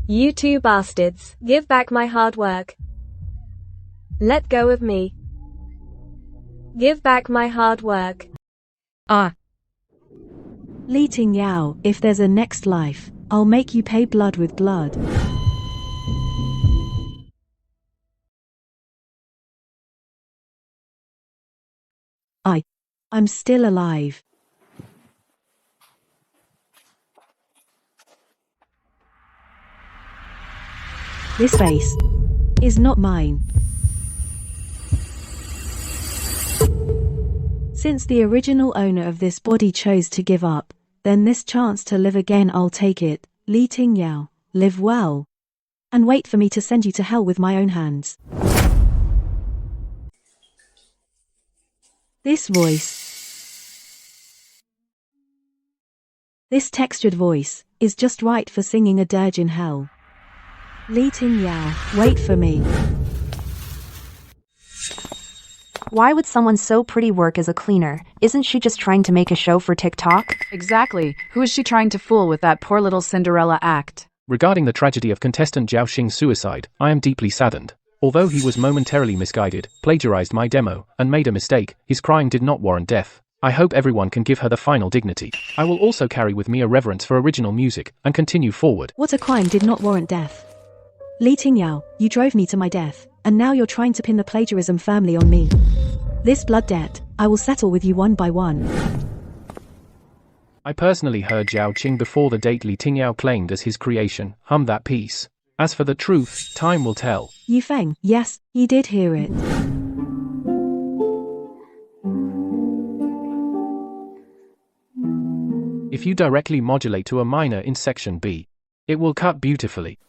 You two bastards, give back my hard work. Let go of me. Give back my hard work. Li Ting Yao, if there's a next life, I'll make you pay blood with blood. I'm still alive. This face is not mine. Since the original owner of this body chose to give up, then this chance to live again I'll take it. Li Ting Yao, live well. And wait for me to send you to hell with my own hands. This textured voice, is just right for singing a dirge in hell. Li Ting Yao, wait for me. Why would someone so pretty work as a cleaner? Isn't she just trying to make a show for TikTok? Exactly. Who is she trying to fool with that poor little Cinderella act? Regarding the tragedy of contestant Zhao Xing's suicide, I am deeply saddened. Although he was momentarily misguided, plagiarized my demo, and made a mistake, his crime did not warrant death. I hope everyone can give her the final dignity. I will also carry with me a reverence for original music, and continue forward. What a crime did not warrant death. Li Ting Yao, you drove me to my death, and now you're trying to pin the plagiarism firmly on me. This blood debt, I will settle with you one by one. I personally heard Zhao Qing before the date Li Ting Yao claimed as his creation, hum that piece. As for the truth, time will tell. Yu Feng, yes, he did hear it. If you directly modulate to a minor in section B, it will cut beautifully.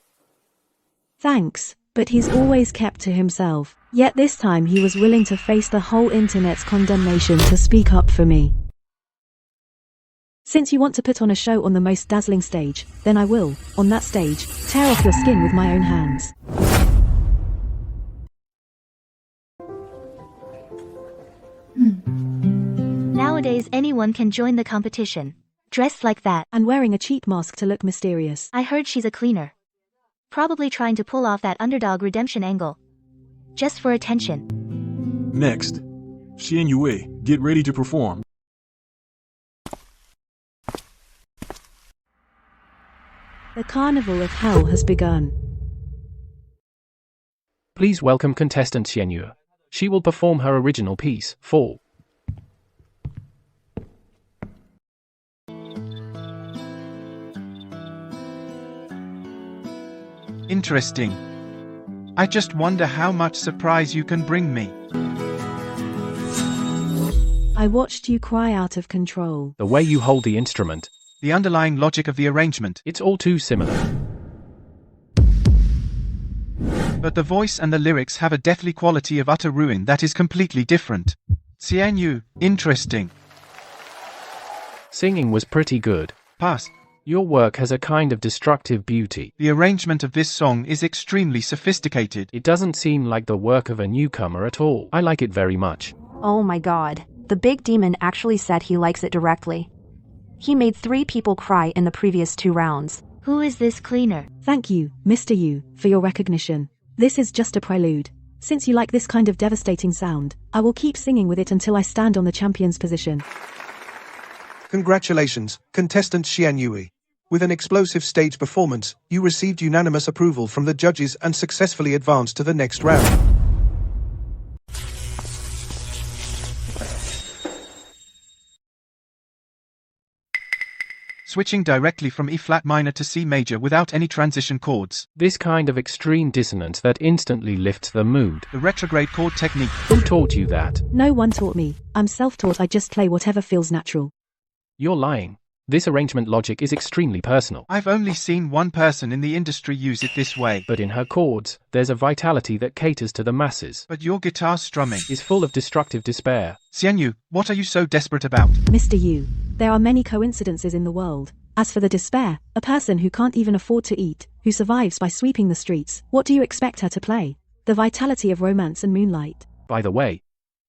Thanks, but he's always kept to himself. Yet this time he was willing to face the whole internet's condemnation to speak up for me. Since you want to put on a show on the most dazzling stage, then I will, on that stage, tear off your skin with my own hands. Nowadays anyone can join the competition. Dressed like that. And wearing a cheap mask to look mysterious. I heard she's a cleaner. Probably trying to pull off that underdog redemption angle. Just for attention. Next. Xian Yue, get ready to perform. The carnival of hell has begun. Please welcome contestant Xian Yue. She will perform her original piece, Fall. Interesting. I just wonder how much surprise you can bring me. I watched you cry out of control. The way you hold the instrument. The underlying logic of the arrangement. It's all too similar. But the voice and the lyrics have a deathly quality of utter ruin that is completely different. Xian Yu, interesting. Singing was pretty good. Pass. Your work has a kind of destructive beauty. The arrangement of this song is extremely sophisticated. It doesn't seem like the work of a newcomer at all. I like it very much. Oh my god. The big demon actually said he likes it directly. He made 3 people cry in the previous 2 rounds. Who is this cleaner? Thank you, Mr. Yu, for your recognition. This is just a prelude. Since you like this kind of devastating sound, I will keep singing with it until I stand on the champion's position. Congratulations, contestant Xian Yue. With an explosive stage performance, you received unanimous approval from the judges and successfully advanced to the next round. Switching directly from E flat minor to C major without any transition chords. This kind of extreme dissonance that instantly lifts the mood. The retrograde chord technique. Who taught you that? No one taught me. I'm self-taught. I just play whatever feels natural. You're lying. This arrangement logic is extremely personal. I've only seen one person in the industry use it this way. But in her chords, there's a vitality that caters to the masses. But your guitar strumming is full of destructive despair. Xian Yu, what are you so desperate about? Mr. Yu, there are many coincidences in the world. As for the despair, a person who can't even afford to eat, who survives by sweeping the streets, what do you expect her to play? The vitality of romance and moonlight. By the way,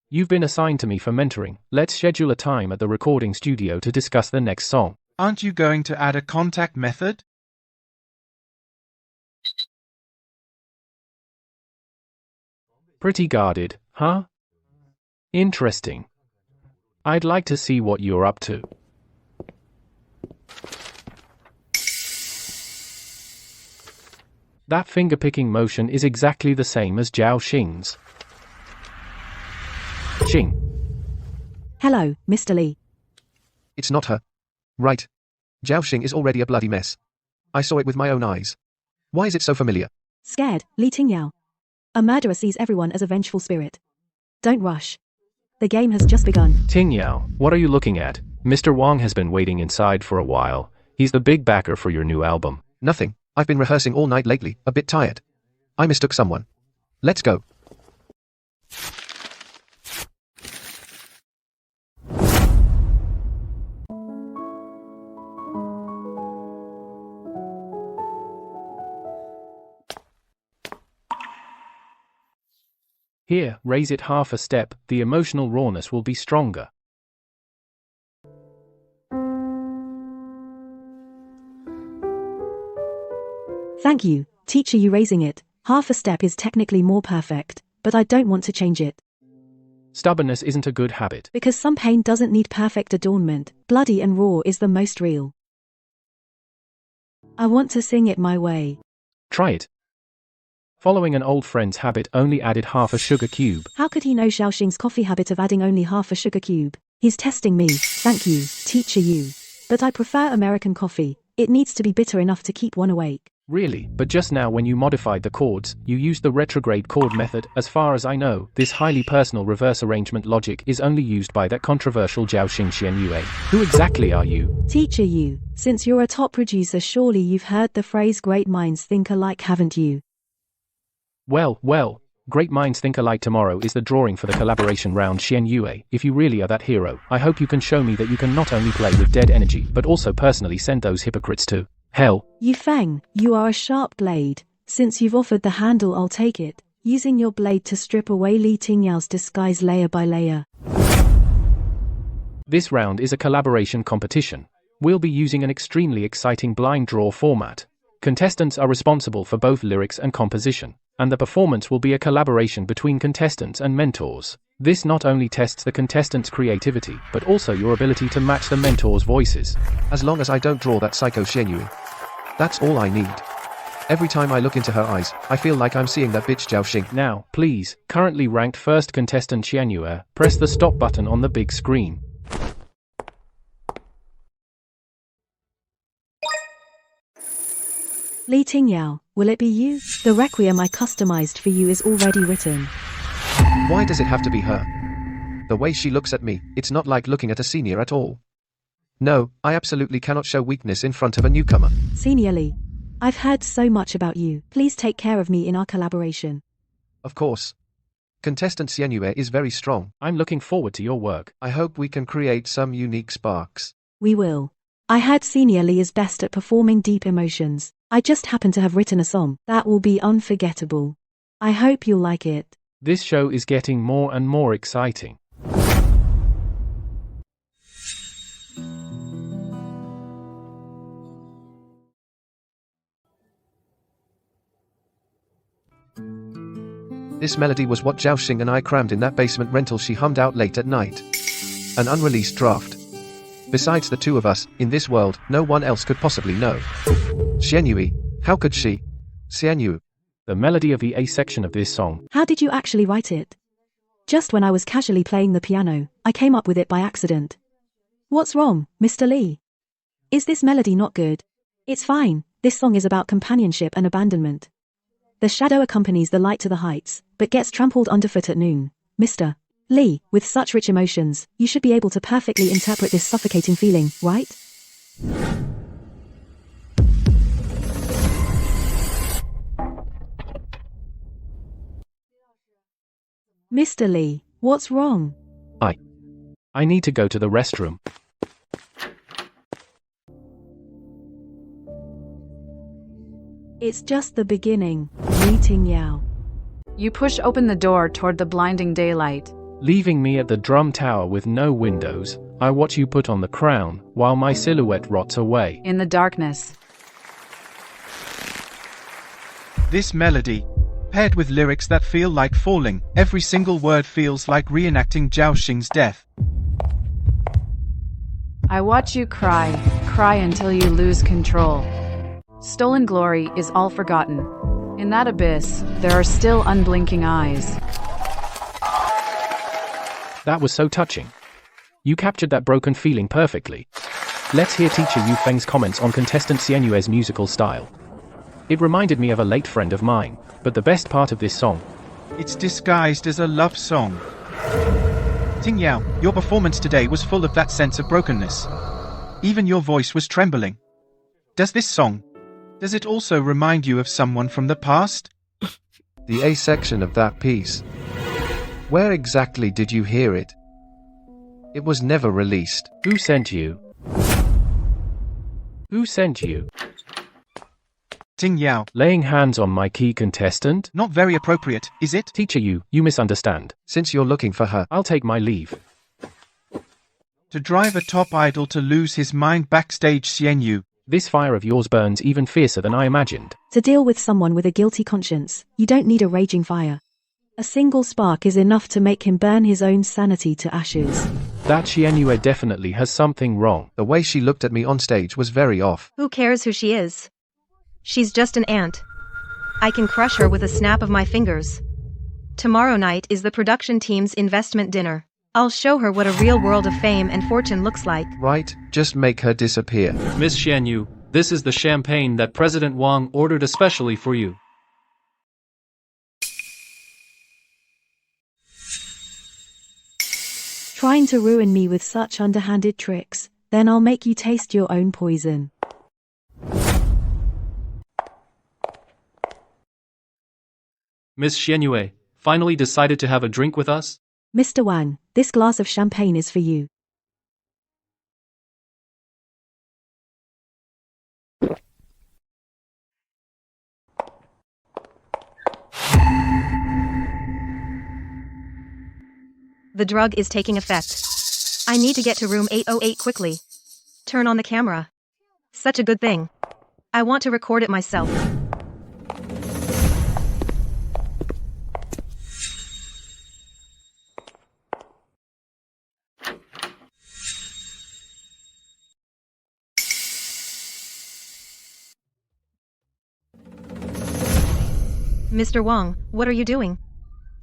you've been assigned to me for mentoring. Let's schedule a time at the recording studio to discuss the next song. Aren't you going to add a contact method? Pretty guarded, huh? Interesting. I'd like to see what you're up to. That finger-picking motion is exactly the same as Zhao Xing's. Xing. Hello, Mr. Li. It's not her. Right. Zhao Xing is already a bloody mess. I saw it with my own eyes. Why is it so familiar? Scared, Li Tingyao. A murderer sees everyone as a vengeful spirit. Don't rush. The game has just begun. Tingyao, what are you looking at? Mr. Wang has been waiting inside for a while. He's the big backer for your new album. Nothing. I've been rehearsing all night lately, a bit tired. I mistook someone. Let's go. Here, raise it half a step, the emotional rawness will be stronger. Thank you, teacher. You raising it. Half a step is technically more perfect, but I don't want to change it. Stubbornness isn't a good habit. Because some pain doesn't need perfect adornment. Bloody and raw is the most real. I want to sing it my way. Try it. Following an old friend's habit only added half a sugar cube. How could he know Zhao Xing's coffee habit of adding only half a sugar cube? He's testing me. Thank you, teacher you. But I prefer American coffee. It needs to be bitter enough to keep one awake. Really, but just now when you modified the chords, you used the retrograde chord method. As far as I know, this highly personal reverse arrangement logic is only used by that controversial Zhao Xing Xianyue. Who exactly are you? Teacher you, since you're a top producer, surely you've heard the phrase great minds think alike, haven't you? Well, Great Minds Think Alike tomorrow is the drawing for the collaboration round. Xianyue, if you really are that hero, I hope you can show me that you can not only play with dead energy but also personally send those hypocrites to hell. Yu Feng, you are a sharp blade. Since you've offered the handle, I'll take it, using your blade to strip away Li Tingyao's disguise layer by layer. This round is a collaboration competition. We'll be using an extremely exciting blind draw format. Contestants are responsible for both lyrics and composition, and the performance will be a collaboration between contestants and mentors. This not only tests the contestants' creativity, but also your ability to match the mentors' voices. As long as I don't draw that psycho Xianyue. That's all I need. Every time I look into her eyes, I feel like I'm seeing that bitch Zhao Xing. Now, please, currently ranked first contestant Xianyue, press the stop button on the big screen. Li Tingyao, will it be you? The requiem I customized for you is already written. Why does it have to be her? The way she looks at me, it's not like looking at a senior at all. No, I absolutely cannot show weakness in front of a newcomer. Senior Li, I've heard so much about you. Please take care of me in our collaboration. Of course. Contestant Xianyue is very strong. I'm looking forward to your work. I hope we can create some unique sparks. We will. I heard Senior Li is best at performing deep emotions. I just happen to have written a song that will be unforgettable. I hope you'll like it. This show is getting more and more exciting. This melody was what Zhao Xing and I crammed in that basement rental she hummed out late at night. An unreleased draft. Besides the two of us, in this world, no one else could possibly know. Xianyue, how could she? Xianyue. The melody of the A section of this song. How did you actually write it? Just when I was casually playing the piano, I came up with it by accident. What's wrong, Mr. Li? Is this melody not good? It's fine. This song is about companionship and abandonment. The shadow accompanies the light to the heights, but gets trampled underfoot at noon. Mr. Li, with such rich emotions, you should be able to perfectly interpret this suffocating feeling, right? Mr. Li, what's wrong? I need to go to the restroom. It's just the beginning, Li Tingyao. You push open the door toward the blinding daylight. Leaving me at the drum tower with no windows, I watch you put on the crown, while my silhouette rots away. In the darkness. This melody, Paired with lyrics that feel like falling, every single word feels like reenacting Zhao Xing's death. I watch you cry, cry until you lose control. Stolen glory is all forgotten. In that abyss, there are still unblinking eyes. That was so touching. You captured that broken feeling perfectly. Let's hear teacher Yu Feng's comments on contestant Xianyue's musical style. It reminded me of a late friend of mine, but the best part of this song. It's disguised as a love song. Ting Yao, your performance today was full of that sense of brokenness. Even your voice was trembling. Does it also remind you of someone from the past? The A section of that piece. Where exactly did you hear it? It was never released. Who sent you? Who sent you? Ting Yao. Laying hands on my key contestant? Not very appropriate, is it? Teacher Yu, you misunderstand. Since you're looking for her, I'll take my leave. To drive a top idol to lose his mind backstage, Xianyu. This fire of yours burns even fiercer than I imagined. To deal with someone with a guilty conscience, you don't need a raging fire. A single spark is enough to make him burn his own sanity to ashes. That Xianyue definitely has something wrong. The way she looked at me on stage was very off. Who cares who she is? She's just an ant. I can crush her with a snap of my fingers. Tomorrow night is the production team's investment dinner. I'll show her what a real world of fame and fortune looks like. Right, just make her disappear. Miss Xianyu, this is the champagne that President Wang ordered especially for you. Trying to ruin me with such underhanded tricks, then I'll make you taste your own poison. Miss Xianyue, finally decided to have a drink with us? Mr. Wang, this glass of champagne is for you. The drug is taking effect. I need to get to room 808 quickly. Turn on the camera. Such a good thing. I want to record it myself. Mr. Wang, what are you doing?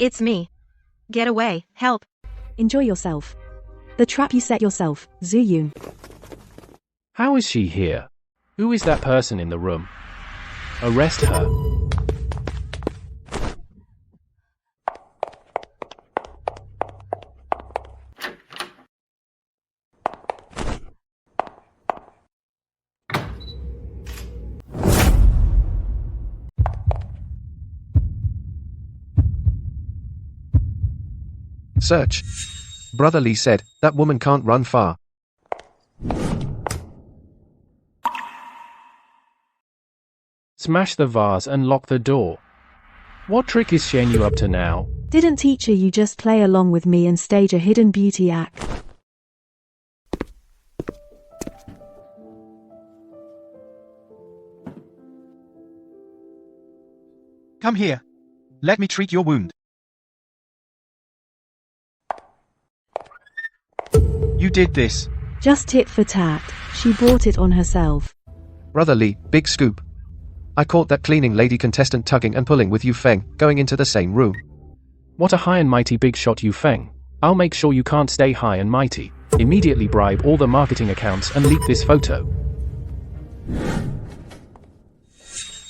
It's me. Get away, help. Enjoy yourself. The trap you set yourself, Zhu Yun. How is she here? Who is that person in the room? Arrest her. Search. Brother Lee said, that woman can't run far. Smash the vase and lock the door. What trick is Xianyu up to now? Didn't teacher you just play along with me and stage a hidden beauty act? Come here. Let me treat your wound. You did this. Just tit for tat. She brought it on herself. Brother Lee, big scoop. I caught that cleaning lady contestant tugging and pulling with Yu Feng, going into the same room. What a high and mighty big shot, Yu Feng. I'll make sure you can't stay high and mighty. Immediately bribe all the marketing accounts and leak this photo.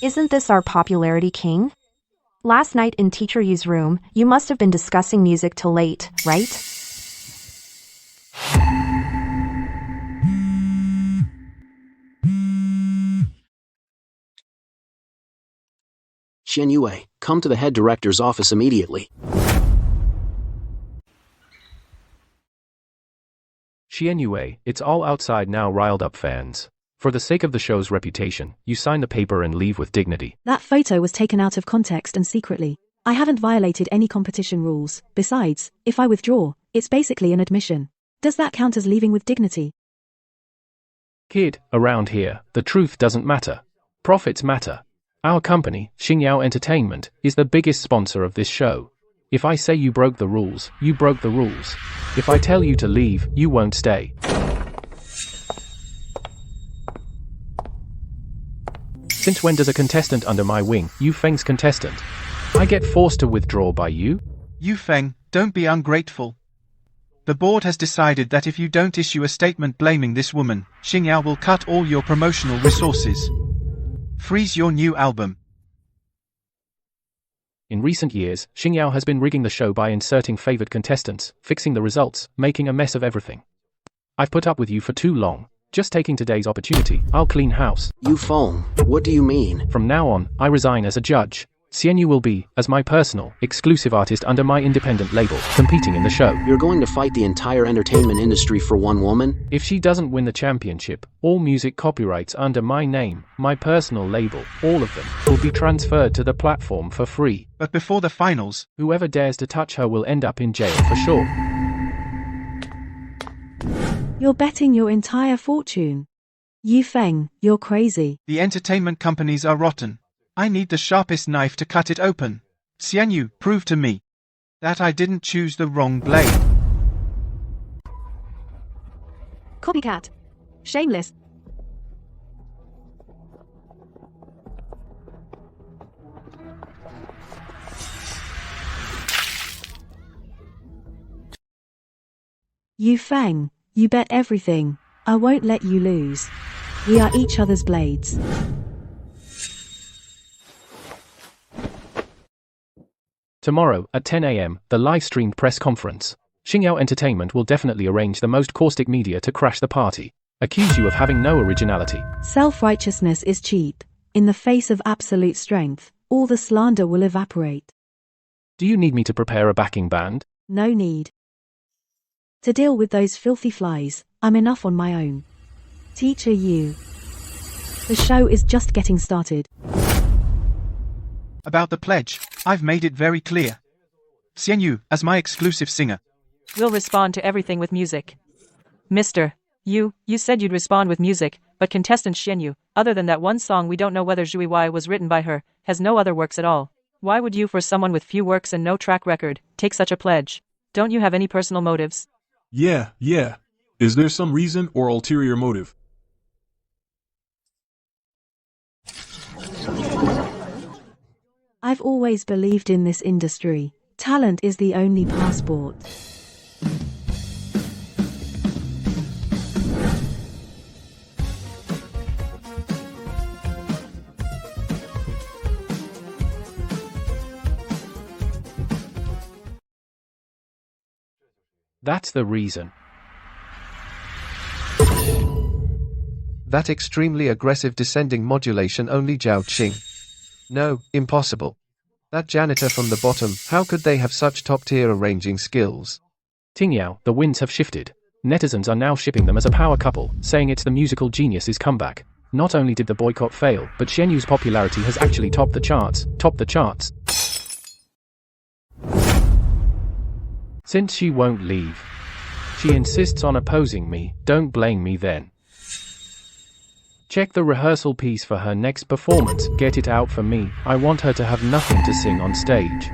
Isn't this our popularity king? Last night in Teacher Yu's room, you must have been discussing music till late, right? Xianyue, come to the head director's office immediately. Xianyue, it's all outside now, riled up fans. For the sake of the show's reputation, you sign the paper and leave with dignity. That photo was taken out of context and secretly. I haven't violated any competition rules. Besides, if I withdraw, it's basically an admission. Does that count as leaving with dignity? Kid, around here, the truth doesn't matter. Profits matter. Our company, Xingyao Entertainment, is the biggest sponsor of this show. If I say you broke the rules, you broke the rules. If I tell you to leave, you won't stay. Since when does a contestant under my wing, Yu Feng's contestant, I get forced to withdraw by you? Yu Feng, don't be ungrateful. The board has decided that if you don't issue a statement blaming this woman, Xingyao will cut all your promotional resources. Freeze your new album. In recent years, Xingyao has been rigging the show by inserting favored contestants, fixing the results, making a mess of everything. I've put up with you for too long. Just taking today's opportunity, I'll clean house. Yu Feng, what do you mean? From now on, I resign as a judge. Xianyu will be, as my personal, exclusive artist under my independent label, competing in the show. You're going to fight the entire entertainment industry for one woman? If she doesn't win the championship, all music copyrights under my name, my personal label, all of them, will be transferred to the platform for free. But before the finals, whoever dares to touch her will end up in jail for sure. You're betting your entire fortune. Yu Feng, you're crazy. The entertainment companies are rotten. I need the sharpest knife to cut it open. Xianyu, prove to me that I didn't choose the wrong blade. Copycat. Shameless. Yu Feng, you bet everything. I won't let you lose. We are each other's blades. Tomorrow, at 10 a.m., the live-streamed press conference. Xingyao Entertainment will definitely arrange the most caustic media to crash the party. Accuse you of having no originality. Self-righteousness is cheap. In the face of absolute strength, all the slander will evaporate. Do you need me to prepare a backing band? No need. To deal with those filthy flies, I'm enough on my own. Teacher Yu. The show is just getting started. About the pledge, I've made it very clear. Xianyu, as my exclusive singer, will respond to everything with music. Mr. You said you'd respond with music, but contestant Xianyu, other than that one song we don't know whether Zhui Wei was written by her, has no other works at all. Why would you, for someone with few works and no track record, take such a pledge? Don't you have any personal motives? Yeah. Is there some reason or ulterior motive? I've always believed in this industry. Talent is the only passport. That's the reason. That extremely aggressive descending modulation only Zhao Qing. No, impossible. That janitor from the bottom, how could they have such top-tier arranging skills? Tingyao, the winds have shifted. Netizens are now shipping them as a power couple, saying it's the musical genius's comeback. Not only did the boycott fail, but Xianyu's popularity has actually topped the charts. Since she won't leave. She insists on opposing me, don't blame me then. Check the rehearsal piece for her next performance, get it out for me, I want her to have nothing to sing on stage.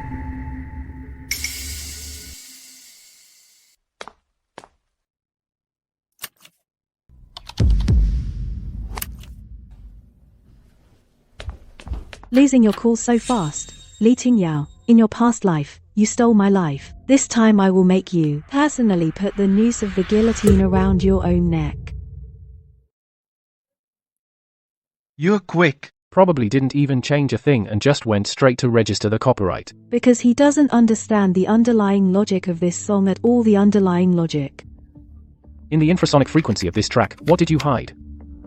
Losing your cool so fast. Li Tingyao, in your past life, you stole my life. This time I will make you personally put the noose of the guillotine around your own neck. You're quick. Probably didn't even change a thing and just went straight to register the copyright. Because he doesn't understand the underlying logic of this song at all. The underlying logic. In the infrasonic frequency of this track, what did you hide?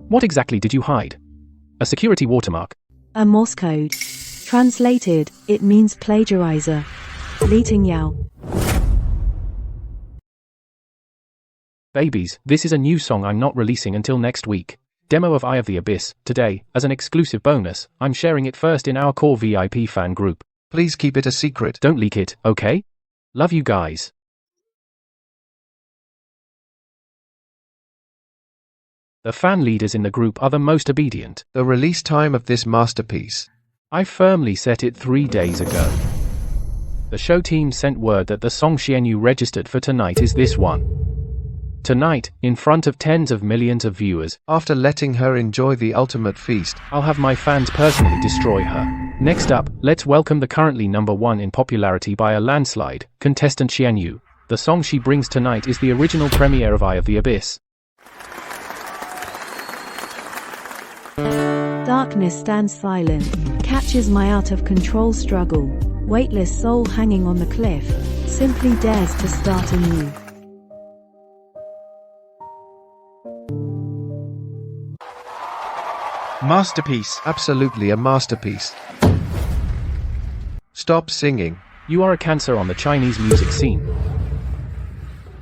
What exactly did you hide? A security watermark? A Morse code. Translated, it means plagiarizer. Li Tingyao. Babies, this is a new song I'm not releasing until next week. Demo of Eye of the Abyss, today, as an exclusive bonus, I'm sharing it first in our core VIP fan group. Please keep it a secret. Don't leak it, okay? Love you guys. The fan leaders in the group are the most obedient. The release time of this masterpiece. I firmly set it 3 days ago. The show team sent word that the song Xianyu registered for tonight is this one. Tonight, in front of tens of millions of viewers, after letting her enjoy the ultimate feast, I'll have my fans personally destroy her. Next up, let's welcome the currently #1 in popularity by a landslide, contestant Xianyu. The song she brings tonight is the original premiere of Eye of the Abyss. Darkness stands silent, catches my out-of-control struggle. Weightless soul hanging on the cliff, simply dares to start anew. Masterpiece. Absolutely a masterpiece. Stop singing. You are a cancer on the Chinese music scene.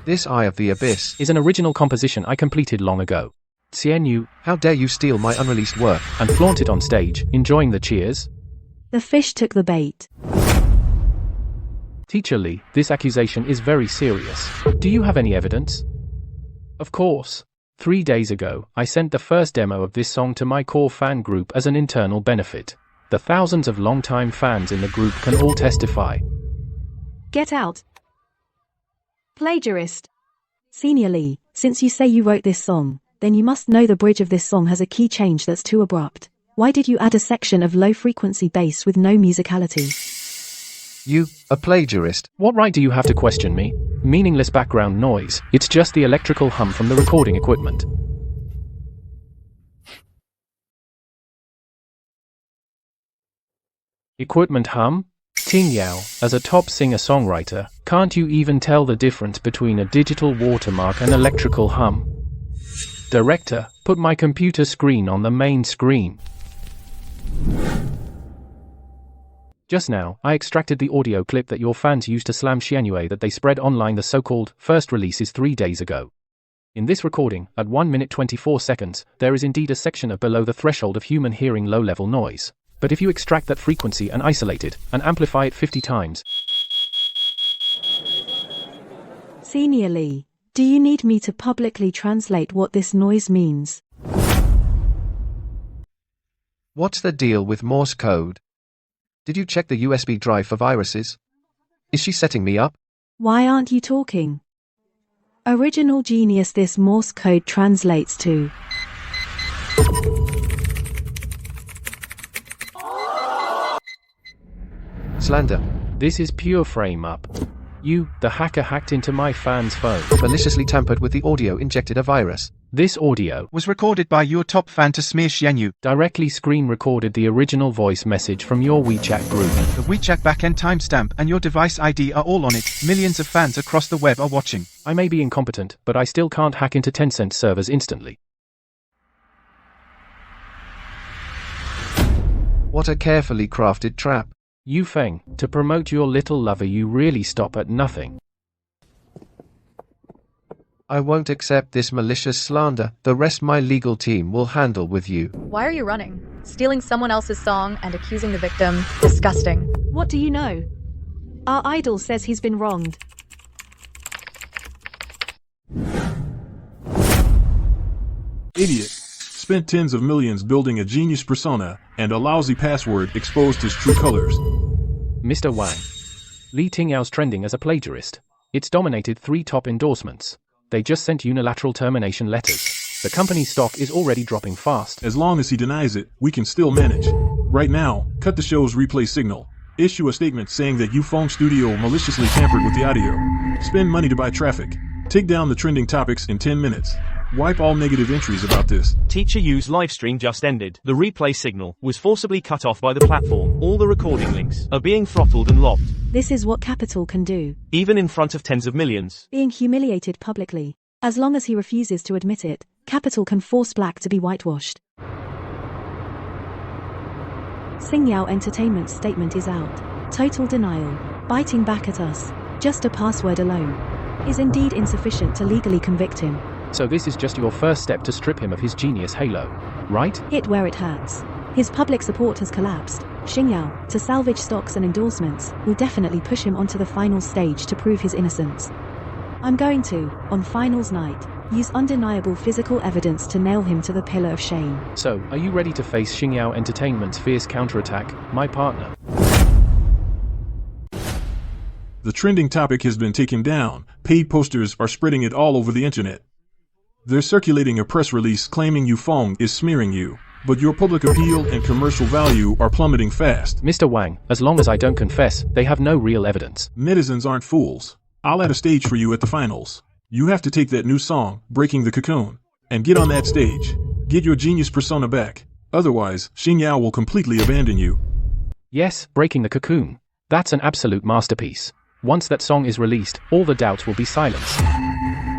This Eye of the Abyss is an original composition I completed long ago. Xianyu, how dare you steal my unreleased work and flaunt it on stage, enjoying the cheers? The fish took the bait. Teacher Li, this accusation is very serious. Do you have any evidence? Of course. 3 days ago, I sent the first demo of this song to my core fan group as an internal benefit. The thousands of longtime fans in the group can all testify. Get out. Plagiarist. Senior Lee, since you say you wrote this song, then you must know the bridge of this song has a key change that's too abrupt. Why did you add a section of low-frequency bass with no musicality? You, a plagiarist. What right do you have to question me? Meaningless background noise, it's just the electrical hum from the recording equipment. Equipment hum? Ting Yao, as a top singer-songwriter, can't you even tell the difference between a digital watermark and electrical hum? Director, put my computer screen on the main screen. Just now, I extracted the audio clip that your fans used to slam Xianyu that they spread online the so-called first releases 3 days ago. In this recording, at 1 minute 24 seconds, there is indeed a section of below the threshold of human hearing low-level noise. But if you extract that frequency and isolate it, and amplify it 50 times... Senior Lee, do you need me to publicly translate what this noise means? What's the deal with Morse code? Did you check the USB drive for viruses? Is she setting me up? Why aren't you talking? Original genius, this Morse code translates to... Slander. This is pure frame up. You, the hacker, hacked into my fan's phone. Maliciously tampered with the audio, injected a virus. This audio was recorded by your top fan to smear Xianyu. Directly screen recorded the original voice message from your WeChat group. The WeChat backend timestamp and your device ID are all on it. Millions of fans across the web are watching. I may be incompetent, but I still can't hack into Tencent servers instantly. What a carefully crafted trap. Yu Feng, to promote your little lover you really stop at nothing. I won't accept this malicious slander. The rest my legal team will handle with you. Why are you running? Stealing someone else's song and accusing the victim? Disgusting. What do you know? Our idol says he's been wronged. Idiot. Spent tens of millions building a genius persona, and a lousy password exposed his true colors. Mr. Wang. Li Tingyao's trending as a plagiarist. It's dominated 3 top endorsements. They just sent unilateral termination letters. The company's stock is already dropping fast. As long as he denies it, we can still manage. Right now, cut the show's replay signal. Issue a statement saying that Feng Studio maliciously tampered with the audio. Spend money to buy traffic. Take down the trending topics in 10 minutes. Wipe all negative entries about this. Teacher Yu's livestream just ended. The replay signal was forcibly cut off by the platform. All the recording links are being throttled and locked. This is what Capital can do. Even in front of tens of millions. Being humiliated publicly. As long as he refuses to admit it, Capital can force Black to be whitewashed. Xingyao Entertainment's statement is out. Total denial. Biting back at us. Just a password alone is indeed insufficient to legally convict him. So this is just your first step to strip him of his genius halo, right? Hit where it hurts. His public support has collapsed. Xingyao, to salvage stocks and endorsements, will definitely push him onto the final stage to prove his innocence. I'm going to, on finals night, Use undeniable physical evidence to nail him to the pillar of shame. So, are you ready to face Xingyao Entertainment's fierce counterattack, my partner? The trending topic has been taken down. Paid posters are spreading it all over the internet. They're circulating a press release claiming Yufeng is smearing you, but your public appeal and commercial value are plummeting fast. Mr. Wang, as long as I don't confess, they have no real evidence. Netizens aren't fools. I'll add a stage for you at the finals. You have to take that new song, Breaking the Cocoon, and get on that stage. Get your genius persona back. Otherwise, Xingyao will completely abandon you. Yes, Breaking the Cocoon. That's an absolute masterpiece. Once that song is released, all the doubts will be silenced.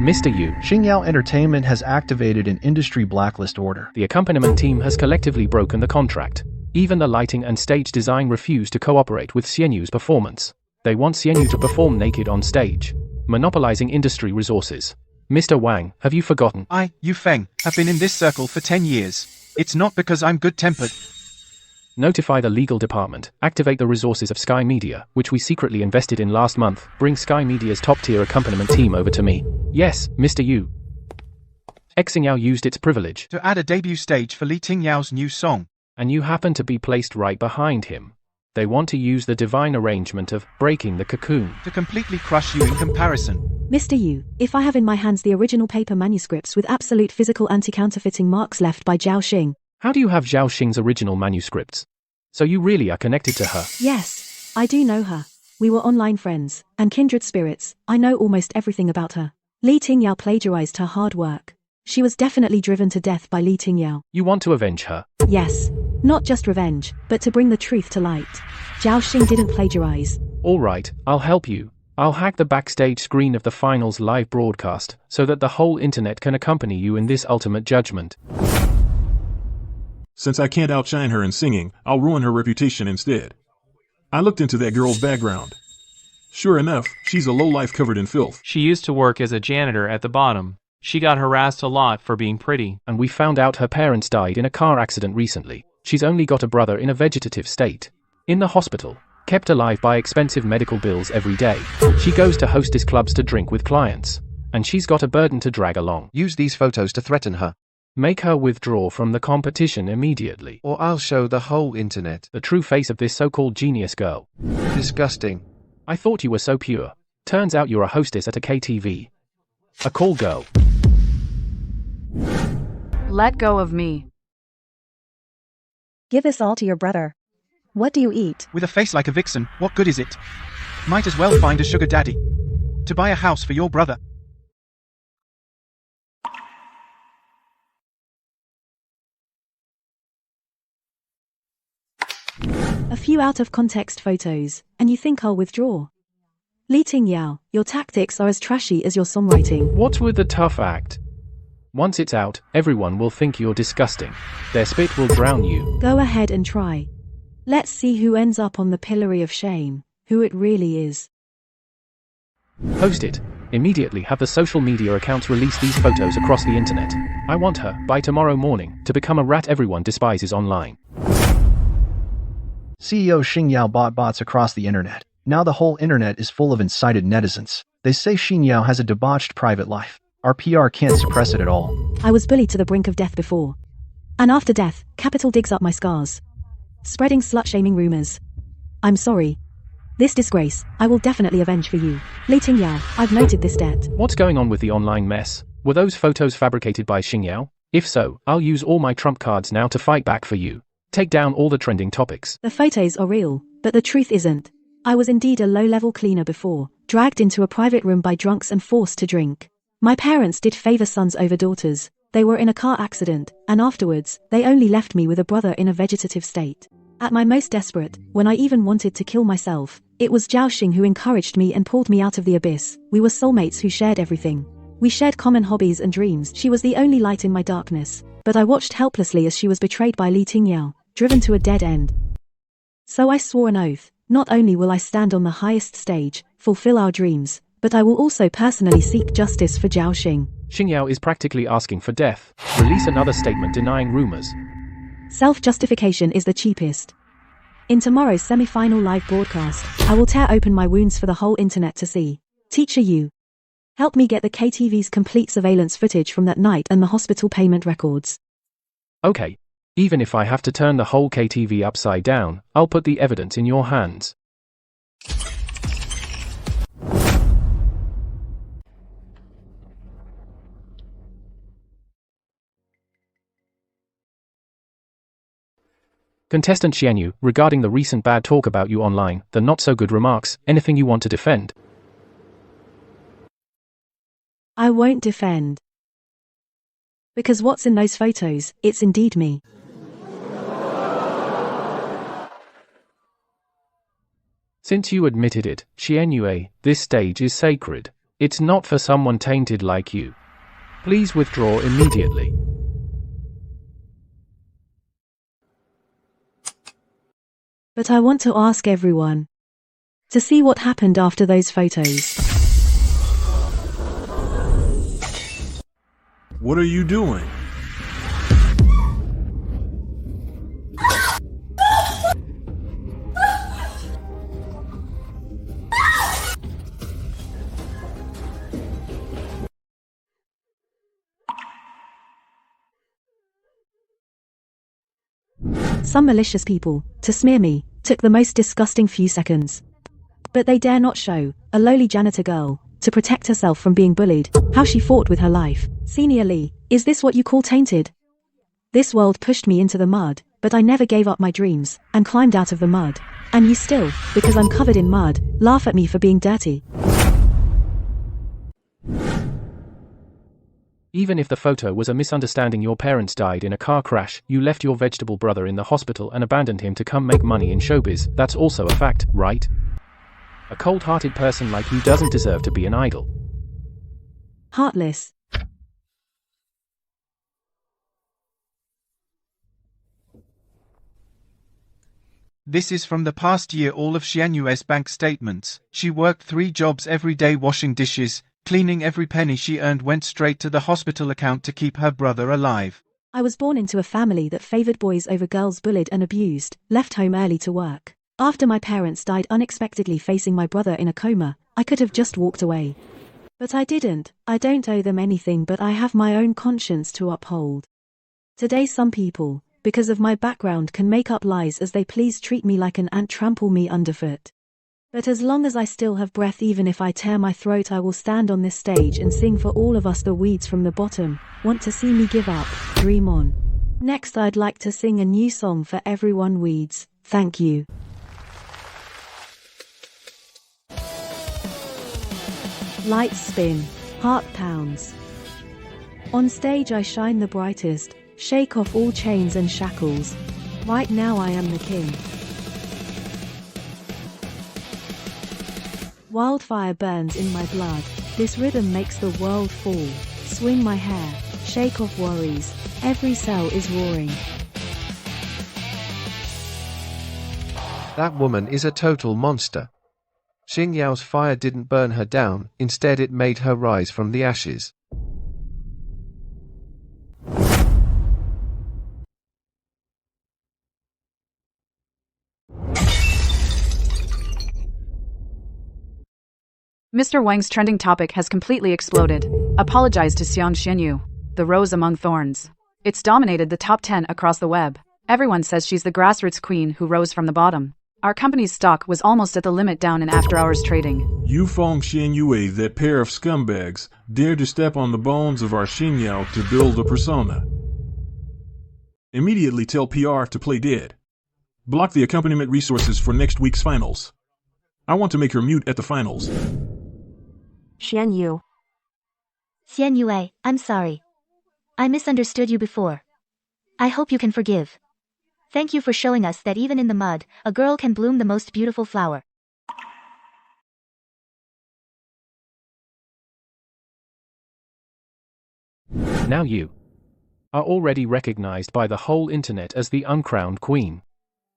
Mr. Yu, Xingyao Entertainment has activated an industry blacklist order. The accompaniment team has collectively broken the contract. Even the lighting and stage design refuse to cooperate with Xianyu's performance. They want Xianyu to perform naked on stage, monopolizing industry resources. Mr. Wang, have you forgotten? Yufeng, have been in this circle for 10 years. It's not because I'm good-tempered. Notify the legal department, activate the resources of Sky Media, which we secretly invested in last month, bring Sky Media's top-tier accompaniment team over to me. Yes, Mr. Yu. Xingyao used its privilege to add a debut stage for Li Tingyao's new song. And you happen to be placed right behind him. They want to use the divine arrangement of Breaking the Cocoon to completely crush you in comparison. Mr. Yu, if I have in my hands the original paper manuscripts with absolute physical anti-counterfeiting marks left by Zhao Xing. How do you have Zhao Xing's original manuscripts? So you really are connected to her? Yes, I do know her. We were online friends, and kindred spirits. I know almost everything about her. Li Tingyao plagiarized her hard work. She was definitely driven to death by Li Tingyao. You want to avenge her? Yes. Not just revenge, but to bring the truth to light. Zhao Xing didn't plagiarize. Alright, I'll help you. I'll hack the backstage screen of the finals live broadcast, so that the whole internet can accompany you in this ultimate judgment. Since I can't outshine her in singing, I'll ruin her reputation instead. I looked into that girl's background. Sure enough, she's a lowlife covered in filth. She used to work as a janitor at the bottom. She got harassed a lot for being pretty. And we found out her parents died in a car accident recently. She's only got a brother in a vegetative state. In the hospital, kept alive by expensive medical bills every day. She goes to hostess clubs to drink with clients. And she's got a burden to drag along. Use these photos to threaten her. Make her withdraw from the competition immediately. Or I'll show the whole internet the true face of this so-called genius girl. Disgusting. I thought you were so pure. Turns out you're a hostess at a KTV. A call girl. Let go of me. Give this all to your brother. What do you eat? With a face like a vixen, what good is it? Might as well find a sugar daddy. To buy a house for your brother. A few out-of-context photos, and you think I'll withdraw? Li Tingyao, your tactics are as trashy as your songwriting. What's with the tough act? Once it's out, everyone will think you're disgusting. Their spit will drown you. Go ahead and try. Let's see who ends up on the pillory of shame, who it really is. Post it. Immediately have the social media accounts release these photos across the internet. I want her, by tomorrow morning, to become a rat everyone despises online. CEO Xingyao bought bots across the internet. Now the whole internet is full of incited netizens. They say Xingyao has a debauched private life. Our PR can't suppress it at all. I was bullied to the brink of death before. And after death, capital digs up my scars. Spreading slut-shaming rumors. I'm sorry. This disgrace, I will definitely avenge for you. Li Tingyao, I've noted this debt. What's going on with the online mess? Were those photos fabricated by Xingyao? If so, I'll use all my trump cards now to fight back for you. Take down all the trending topics. The photos are real, but the truth isn't. I was indeed a low-level cleaner before, dragged into a private room by drunks and forced to drink. My parents did favor sons over daughters. They were in a car accident, and afterwards, they only left me with a brother in a vegetative state. At my most desperate, when I even wanted to kill myself, it was Zhao Xing who encouraged me and pulled me out of the abyss. We were soulmates who shared everything. We shared common hobbies and dreams. She was the only light in my darkness, but I watched helplessly as she was betrayed by Li Tingyao, driven to a dead end. So I swore an oath, not only will I stand on the highest stage, fulfill our dreams, but I will also personally seek justice for Zhao Xing. Xingyao is practically asking for death. Release another statement denying rumors. Self-justification is the cheapest. In tomorrow's semi-final live broadcast, I will tear open my wounds for the whole internet to see. Teacher Yu. Help me get the KTV's complete surveillance footage from that night and the hospital payment records. Okay. Even if I have to turn the whole KTV upside down, I'll put the evidence in your hands. Contestant Xianyu, regarding the recent bad talk about you online, the not-so-good remarks, anything you want to defend? I won't defend. Because what's in those photos, it's indeed me. Since you admitted it, Xianyu, this stage is sacred. It's not for someone tainted like you. Please withdraw immediately. But I want to ask everyone to see what happened after those photos. What are you doing? Some malicious people, to smear me, took the most disgusting few seconds. But they dare not show a lowly janitor girl, to protect herself from being bullied, how she fought with her life. Senior Lee, is this what you call tainted? This world pushed me into the mud, but I never gave up my dreams, and climbed out of the mud. And you still, because I'm covered in mud, laugh at me for being dirty. Even if the photo was a misunderstanding, your parents died in a car crash, you left your vegetable brother in the hospital and abandoned him to come make money in showbiz, that's also a fact, right? A cold-hearted person like you doesn't deserve to be an idol. Heartless. This is from the past year, all of Xianyue's bank statements. She worked 3 jobs every day, washing dishes, cleaning. Every penny she earned went straight to the hospital account to keep her brother alive. I was born into a family that favored boys over girls, bullied and abused, left home early to work. After my parents died unexpectedly, facing my brother in a coma, I could have just walked away. But I didn't. I don't owe them anything, but I have my own conscience to uphold. Today some people, because of my background, can make up lies as they please, treat me like an ant, trample me underfoot. But as long as I still have breath, even if I tear my throat, I will stand on this stage and sing for all of us, the weeds from the bottom. Want to see me give up? Dream on. Next I'd like to sing a new song for everyone, weeds. Thank you. Lights spin, heart pounds. On stage I shine the brightest, shake off all chains and shackles. Right now I am the king. Wildfire burns in my blood, this rhythm makes the world fall. Swing my hair, shake off worries, every cell is roaring. That woman is a total monster. Xingyao's fire didn't burn her down, instead it made her rise from the ashes. Mr. Wang's trending topic has completely exploded. Apologize to Xiang Xianyu, the rose among thorns. It's dominated the top 10 across the web. Everyone says she's the grassroots queen who rose from the bottom. Our company's stock was almost at the limit, down in after-hours trading. You Feng Xianyue, that pair of scumbags, dared to step on the bones of our Xinyao to build a persona. Immediately tell PR to play dead. Block the accompaniment resources for next week's finals. I want to make her mute at the finals. Xianyu. Xianyue, I'm sorry. I misunderstood you before. I hope you can forgive. Thank you for showing us that even in the mud, a girl can bloom the most beautiful flower. Now you are already recognized by the whole internet as the uncrowned queen.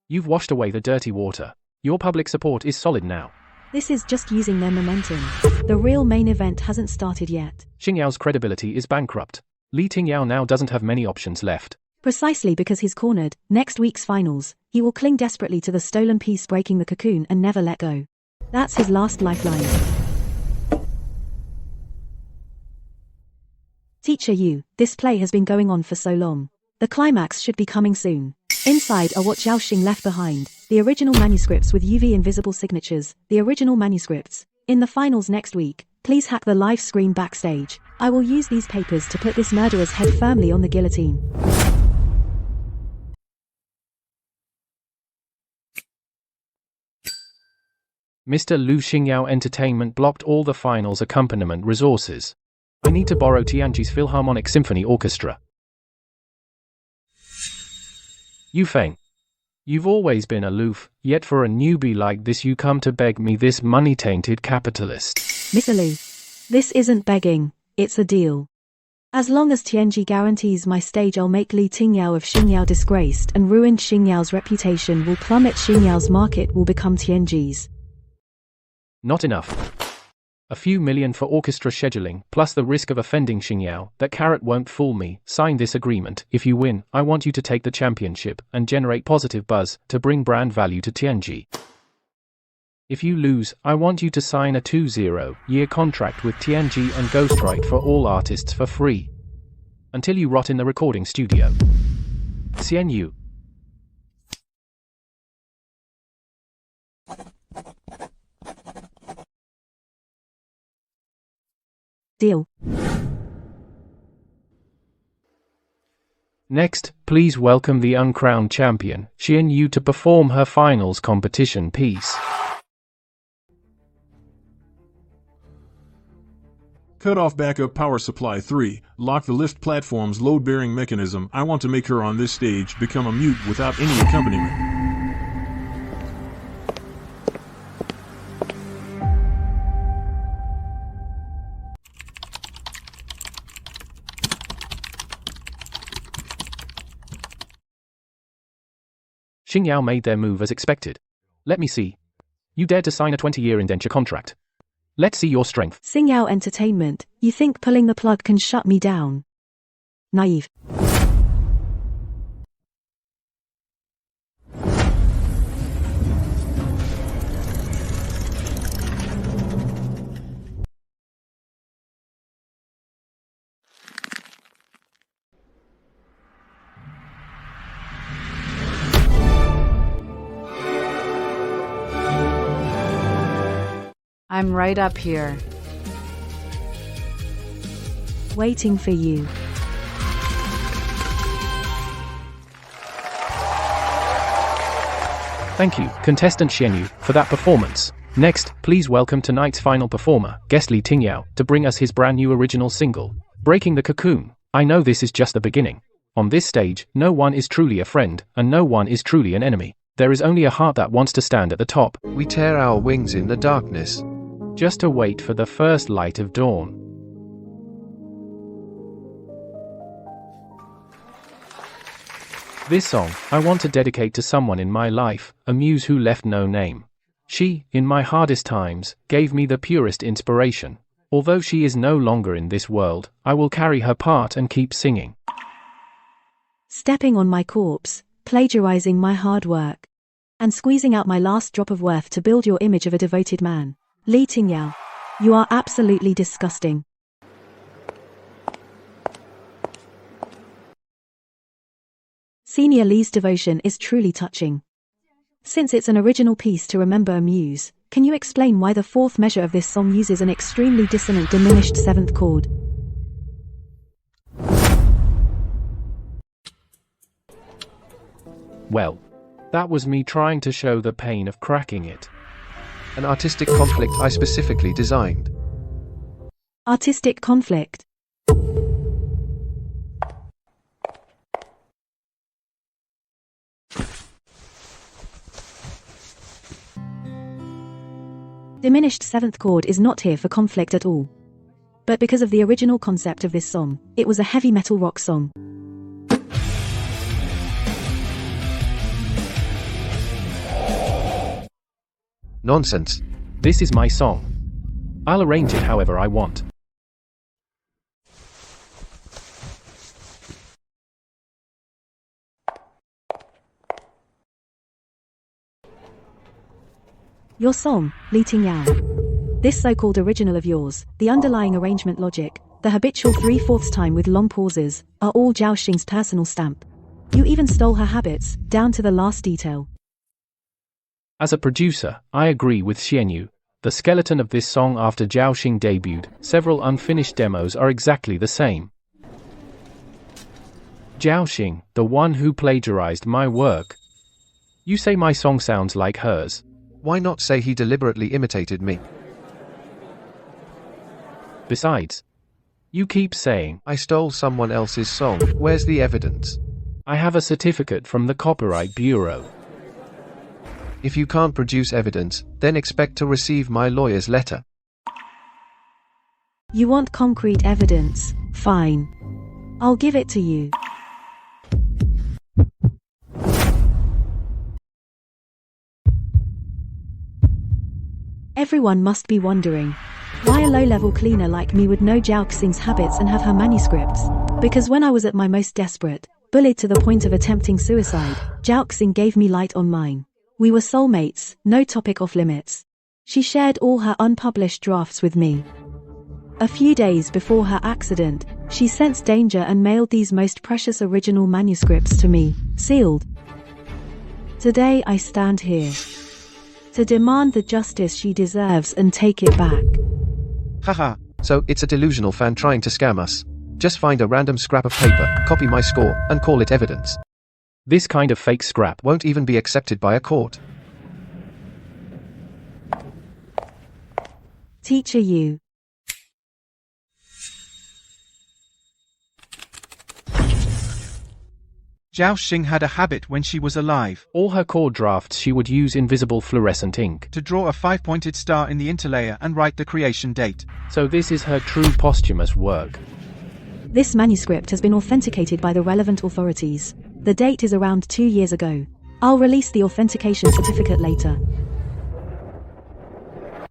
You've washed away the dirty water. Your public support is solid now. This is just using their momentum. The real main event hasn't started yet. Xingyao's credibility is bankrupt. Li Tingyao now doesn't have many options left. Precisely because he's cornered, next week's finals, he will cling desperately to the stolen piece, breaking the cocoon and never let go. That's his last lifeline. Teacher Yu, this play has been going on for so long. The climax should be coming soon. Inside are what Zhaoxing left behind, the original manuscripts with UV invisible signatures, the original manuscripts. In the finals next week, please hack the live screen backstage. I will use these papers to put this murderer's head firmly on the guillotine. Mr. Lu Xingyao Entertainment blocked all the finals accompaniment resources. I need to borrow Tianji's Philharmonic Symphony Orchestra. Yu Feng. You've always been aloof, yet for a newbie like this you come to beg me, this money-tainted capitalist. Mr. Lu. This isn't begging, it's a deal. As long as Tianji guarantees my stage, I'll make Li Tingyao of Xingyao disgraced, and ruined Xingyao's reputation will plummet. Xingyao's market will become Tianji's. Not enough. A few million for orchestra scheduling, plus the risk of offending Xingyao. That carrot won't fool me. Sign this agreement. If you win, I want you to take the championship and generate positive buzz to bring brand value to Tianji. If you lose, I want you to sign a 20-year contract with Tianji and ghostwrite for all artists for free. Until you rot in the recording studio. Xian Yu. Deal. Next, please welcome the uncrowned champion, Xian Yu, to perform her finals competition piece. Cut off backup power supply 3, lock the lift platform's load-bearing mechanism. I want to make her on this stage become a mute without any accompaniment. Xingyao made their move as expected. Let me see. You dared to sign a 20-year indenture contract. Let's see your strength. Xingyao Entertainment, you think pulling the plug can shut me down? Naive. I'm right up here. Waiting for you. Thank you, contestant Xian Yu, for that performance. Next, please welcome tonight's final performer, guest Li Tingyao, to bring us his brand new original single, Breaking the Cocoon. I know this is just the beginning. On this stage, no one is truly a friend, and no one is truly an enemy. There is only a heart that wants to stand at the top. We tear our wings in the darkness, just to wait for the first light of dawn. This song, I want to dedicate to someone in my life, a muse who left no name. She, in my hardest times, gave me the purest inspiration. Although she is no longer in this world, I will carry her part and keep singing. Stepping on my corpse, plagiarizing my hard work, and squeezing out my last drop of worth to build your image of a devoted man. Li Tingyao, you are absolutely disgusting. Senior Li's devotion is truly touching. Since it's an original piece to remember a muse, can you explain why the fourth measure of this song uses an extremely dissonant diminished seventh chord? Well, that was me trying to show the pain of cracking it. An artistic conflict I specifically designed. Artistic conflict. Diminished seventh chord is not here for conflict at all. But because of the original concept of this song, it was a heavy metal rock song. Nonsense. This is my song. I'll arrange it however I want. Your song, Li Tingyao. This so-called original of yours, the underlying arrangement logic, the habitual 3/4 time with long pauses, are all Zhao Xing's personal stamp. You even stole her habits, down to the last detail. As a producer, I agree with Xianyu. The skeleton of this song after Zhao Xing debuted, several unfinished demos are exactly the same. Zhao Xing, the one who plagiarized my work. You say my song sounds like hers. Why not say he deliberately imitated me? Besides, you keep saying, I stole someone else's song. Where's the evidence? I have a certificate from the Copyright Bureau. If you can't produce evidence, then expect to receive my lawyer's letter. You want concrete evidence? Fine. I'll give it to you. Everyone must be wondering why a low-level cleaner like me would know Zhao Xing's habits and have her manuscripts. Because when I was at my most desperate, bullied to the point of attempting suicide, Zhao Xing gave me light on mine. We were soulmates, no topic off limits. She shared all her unpublished drafts with me. A few days before her accident, she sensed danger and mailed these most precious original manuscripts to me, sealed. Today I stand here to demand the justice she deserves and take it back. Haha, so it's a delusional fan trying to scam us. Just find a random scrap of paper, copy my score, and call it evidence. This kind of fake scrap won't even be accepted by a court. Teacher you. Zhao Xing had a habit when she was alive. All her core drafts she would use invisible fluorescent ink to draw a 5-pointed star in the interlayer and write the creation date. So this is her true posthumous work. This manuscript has been authenticated by the relevant authorities. The date is around 2 years ago. I'll release the authentication certificate later.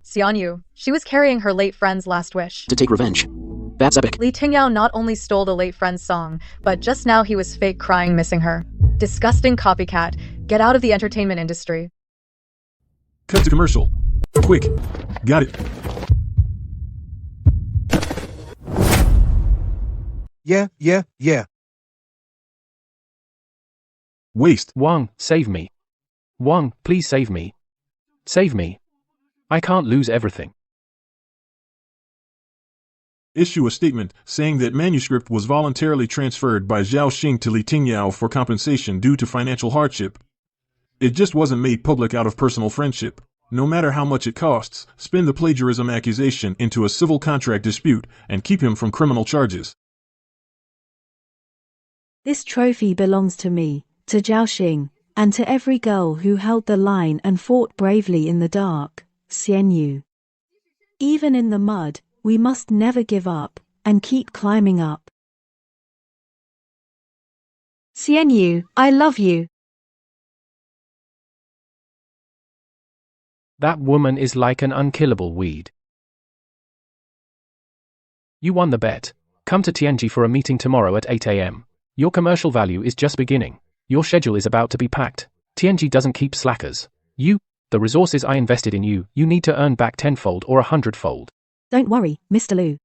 Xianyu, she was carrying her late friend's last wish. To take revenge. That's epic. Li Tingyao not only stole the late friend's song, but just now he was fake crying missing her. Disgusting copycat. Get out of the entertainment industry. Cut to commercial. Quick. Got it. Yeah. Waste. Wang, save me. Wang, please save me. Save me. I can't lose everything. Issue a statement saying that manuscript was voluntarily transferred by Zhao Xing to Li Tingyao for compensation due to financial hardship. It just wasn't made public out of personal friendship. No matter how much it costs, spin the plagiarism accusation into a civil contract dispute and keep him from criminal charges. This trophy belongs to me, to Zhao Xing, and to every girl who held the line and fought bravely in the dark, Xianyu. Even in the mud, we must never give up, and keep climbing up. Xianyu, I love you. That woman is like an unkillable weed. You won the bet. Come to Tianji for a meeting tomorrow at 8 a.m. Your commercial value is just beginning. Your schedule is about to be packed. Tianji doesn't keep slackers. The resources I invested in you need to earn back tenfold or 100-fold. Don't worry, Mr. Liu.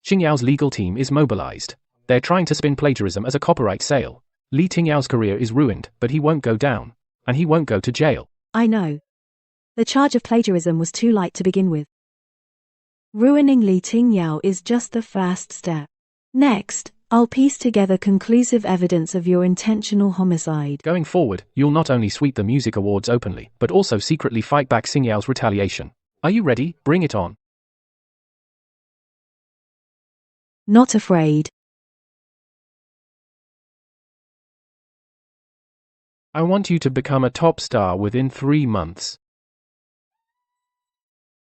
Xingyao's legal team is mobilized. They're trying to spin plagiarism as a copyright sale. Li Tingyao's career is ruined, but he won't go down. And he won't go to jail. I know. The charge of plagiarism was too light to begin with. Ruining Li Tingyao is just the first step. Next, I'll piece together conclusive evidence of your intentional homicide. Going forward, you'll not only sweep the music awards openly, but also secretly fight back Xingyao's retaliation. Are you ready? Bring it on. Not afraid. I want you to become a top star within 3 months.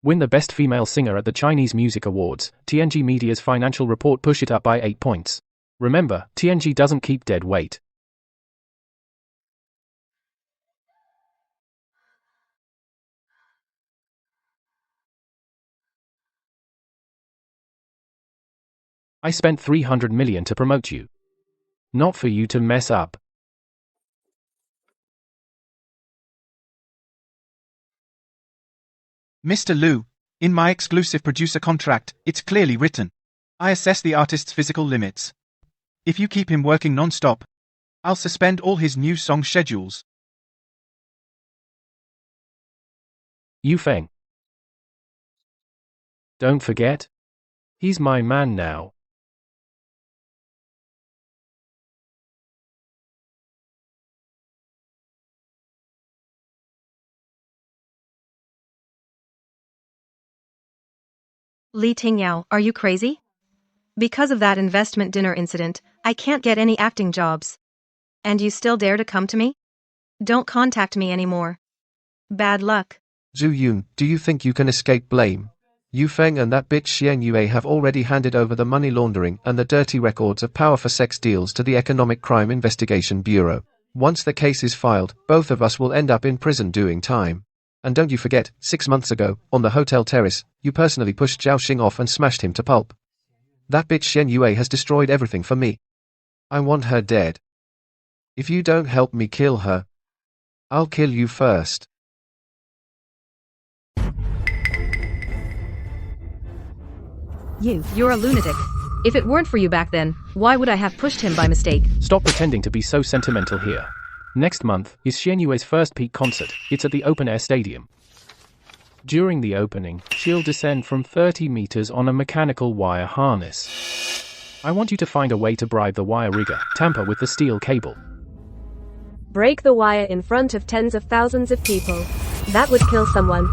Win the Best Female Singer at the Chinese Music Awards. TNG Media's financial report push it up by 8 points. Remember, TNG doesn't keep dead weight. I spent 300 million to promote you. Not for you to mess up. Mr. Liu, in my exclusive producer contract, it's clearly written. I assess the artist's physical limits. If you keep him working non-stop, I'll suspend all his new song schedules. Yu Feng. Don't forget? He's my man now. Li Tingyao, are you crazy? Because of that investment dinner incident, I can't get any acting jobs. And you still dare to come to me? Don't contact me anymore. Bad luck. Zhu Yun, do you think you can escape blame? Yu Feng and that bitch Xian Yue have already handed over the money laundering and the dirty records of power for sex deals to the Economic Crime Investigation Bureau. Once the case is filed, both of us will end up in prison doing time. And don't you forget, 6 months ago, on the hotel terrace, you personally pushed Zhao Xing off and smashed him to pulp. That bitch Xian Yue has destroyed everything for me. I want her dead. If you don't help me kill her, I'll kill you first. You're a lunatic. If it weren't for you back then, why would I have pushed him by mistake? Stop pretending to be so sentimental here. Next month is Xian Yue's first peak concert. It's at the open-air stadium. During the opening, she'll descend from 30 meters on a mechanical wire harness. I want you to find a way to bribe the wire rigger, tamper with the steel cable. Break the wire in front of tens of thousands of people. That would kill someone.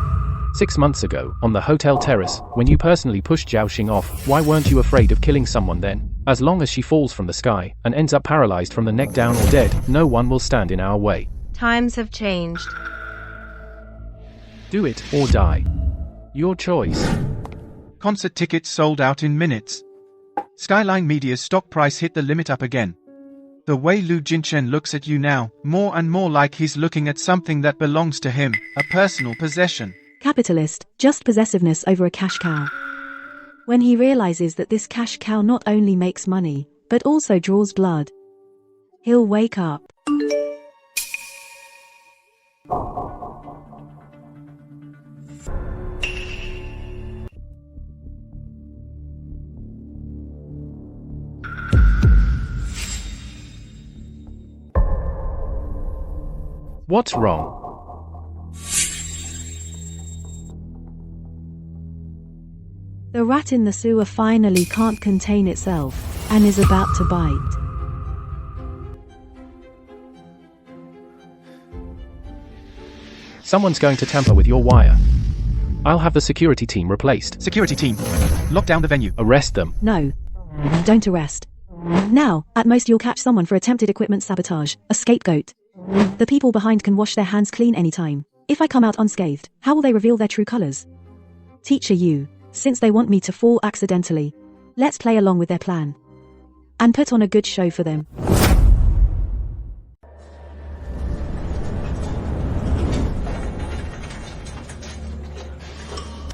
6 months ago, on the hotel terrace, when you personally pushed Zhao Xing off, why weren't you afraid of killing someone then? As long as she falls from the sky, and ends up paralyzed from the neck down or dead, no one will stand in our way. Times have changed. Do it, or die. Your choice. Concert tickets sold out in minutes. Skyline Media's stock price hit the limit up again. The way Lu Jinchen looks at you now, more and more like he's looking at something that belongs to him, a personal possession. Capitalist, just possessiveness over a cash cow. When he realizes that this cash cow not only makes money, but also draws blood, he'll wake up. What's wrong? The rat in the sewer finally can't contain itself, and is about to bite. Someone's going to tamper with your wire. I'll have the security team replaced. Security team, lock down the venue. Arrest them. No. Don't arrest. Now, at most you'll catch someone for attempted equipment sabotage, a scapegoat. The people behind can wash their hands clean anytime. If I come out unscathed, how will they reveal their true colors? Teacher Yu, since they want me to fall accidentally, let's play along with their plan. And put on a good show for them.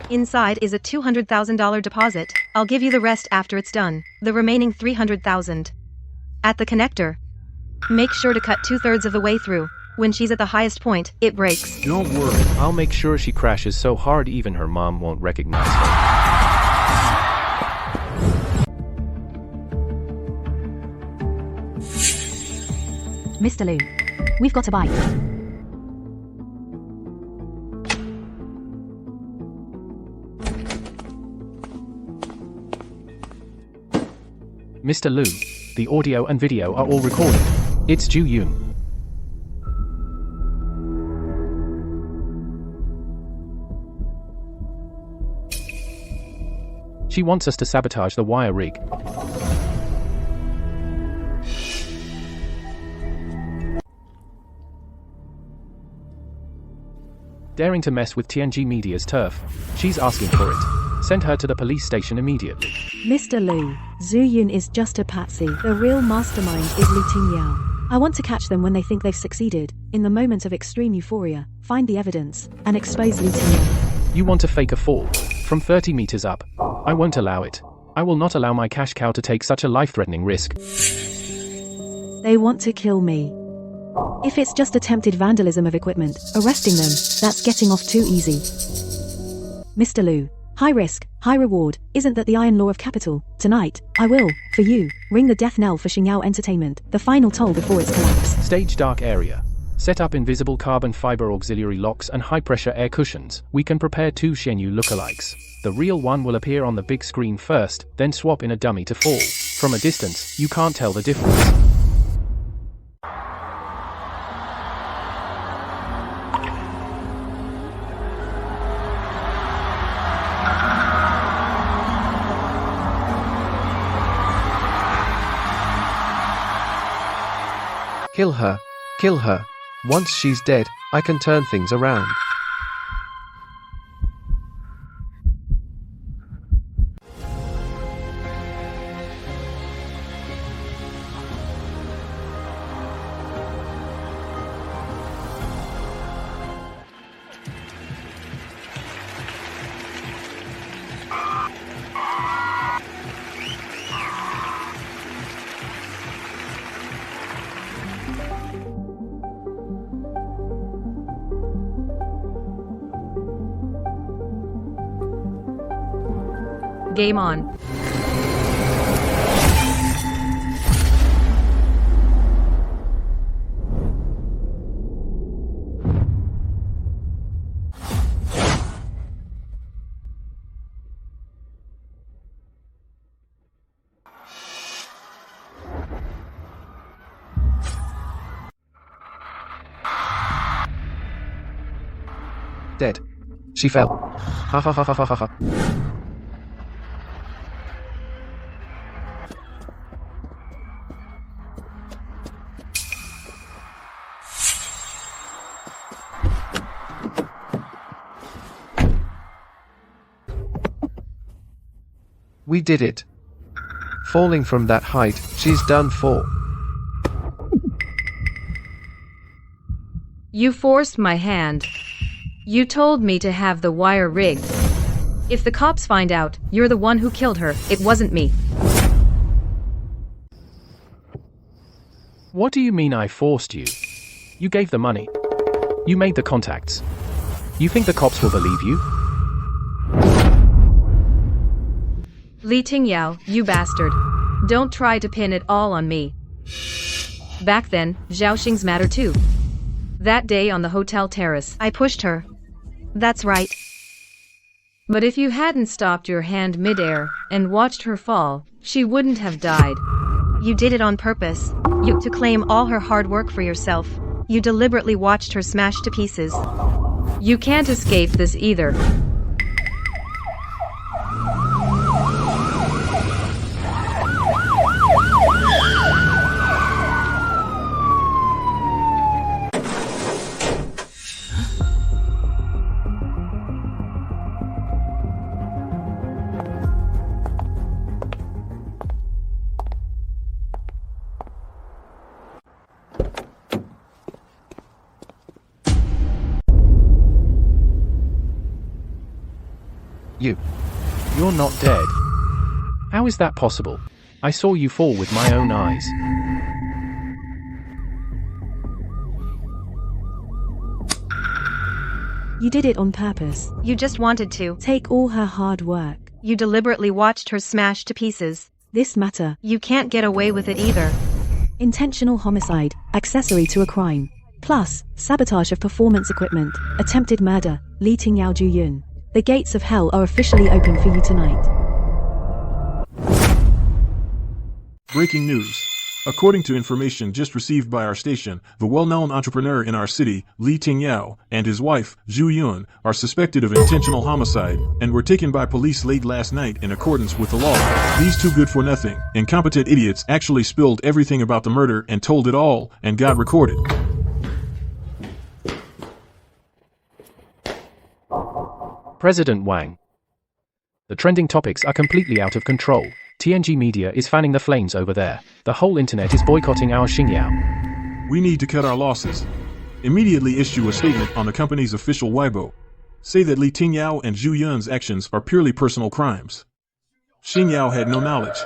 Inside is a $200,000 deposit. I'll give you the rest after it's done. The remaining $300,000. At the connector. Make sure to cut 2/3 of the way through. When she's at the highest point, it breaks. Don't worry, I'll make sure she crashes so hard even her mom won't recognize her. Mr. Liu, we've got a bite. Mr. Liu, the audio and video are all recorded. It's Zhu Yun. She wants us to sabotage the wire rig. Daring to mess with TNG Media's turf. She's asking for it. Send her to the police station immediately. Mr. Liu, Zhu Yun is just a patsy. The real mastermind is Li Tingyao. I want to catch them when they think they've succeeded. In the moment of extreme euphoria, find the evidence, and expose Li Tingyao. You want to fake a fall? From 30 meters up. I won't allow it. I will not allow my cash cow to take such a life-threatening risk. They want to kill me. If it's just attempted vandalism of equipment, arresting them, that's getting off too easy. Mr. Liu. High risk, high reward, isn't that the iron law of capital? Tonight, I will, for you, ring the death knell for Xingyao Entertainment, the final toll before its collapse. Stage dark area. Set up invisible carbon fiber auxiliary locks and high-pressure air cushions. We can prepare 2 Xianyu lookalikes. The real one will appear on the big screen first, then swap in a dummy to fall. From a distance, you can't tell the difference. Kill her. Kill her. Once she's dead, I can turn things around. Game on. Dead. She fell. Ha ha ha ha ha ha ha. We did it. Falling from that height, she's done for. You forced my hand. You told me to have the wire rigged. If the cops find out, you're the one who killed her, it wasn't me. What do you mean I forced you? You gave the money. You made the contacts. You think the cops will believe you? Li Tingyao, you bastard. Don't try to pin it all on me. Back then, Zhaoxing's matter too. That day on the hotel terrace, I pushed her. That's right. But if you hadn't stopped your hand midair and watched her fall, she wouldn't have died. You did it on purpose. To claim all her hard work for yourself. You deliberately watched her smash to pieces. You can't escape this either. You're not dead. How is that possible? I saw you fall with my own eyes. You did it on purpose. You just wanted to. Take all her hard work. You deliberately watched her smash to pieces. This matter. You can't get away with it either. Intentional homicide, accessory to a crime. Plus, sabotage of performance equipment, attempted murder, Li Tingyao Juyun. The gates of hell are officially open for you tonight. Breaking news. According to information just received by our station, the well-known entrepreneur in our city, Li Tingyao, and his wife, Zhu Yun, are suspected of intentional homicide and were taken by police late last night in accordance with the law. These two good-for-nothing, incompetent idiots actually spilled everything about the murder and told it all and got recorded. President Wang. The trending topics are completely out of control. TNG Media is fanning the flames over there. The whole internet is boycotting our Xingyao. We need to cut our losses. Immediately issue a statement on the company's official Weibo. Say that Li Tingyao and Zhu Yun's actions are purely personal crimes. Xingyao had no knowledge.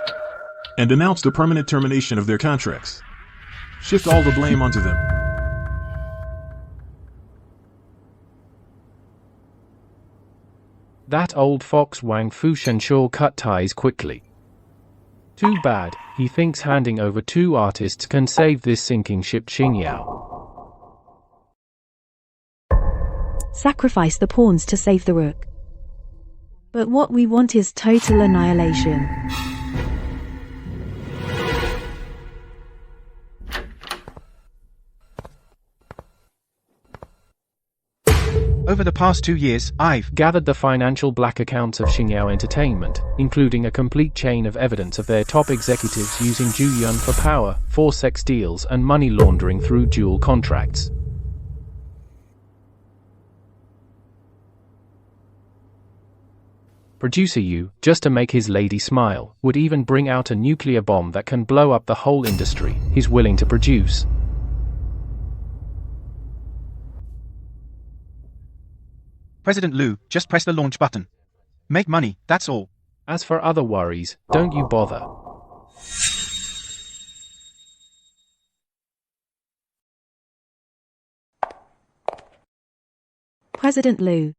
And announce the permanent termination of their contracts. Shift all the blame onto them. That old fox Wang Fushenshaw cut ties quickly. Too bad, he thinks handing over 2 artists can save this sinking ship. Qingyao. Sacrifice the pawns to save the rook. But what we want is total annihilation. Over the past 2 years, I've gathered the financial black accounts of Xingyao Entertainment, including a complete chain of evidence of their top executives using Zhu Yun for power, for sex deals and money laundering through dual contracts. Producer Yu, just to make his lady smile, would even bring out a nuclear bomb that can blow up the whole industry he's willing to produce. President Liu, just press the launch button. Make money, that's all. As for other worries, don't you bother. President Liu.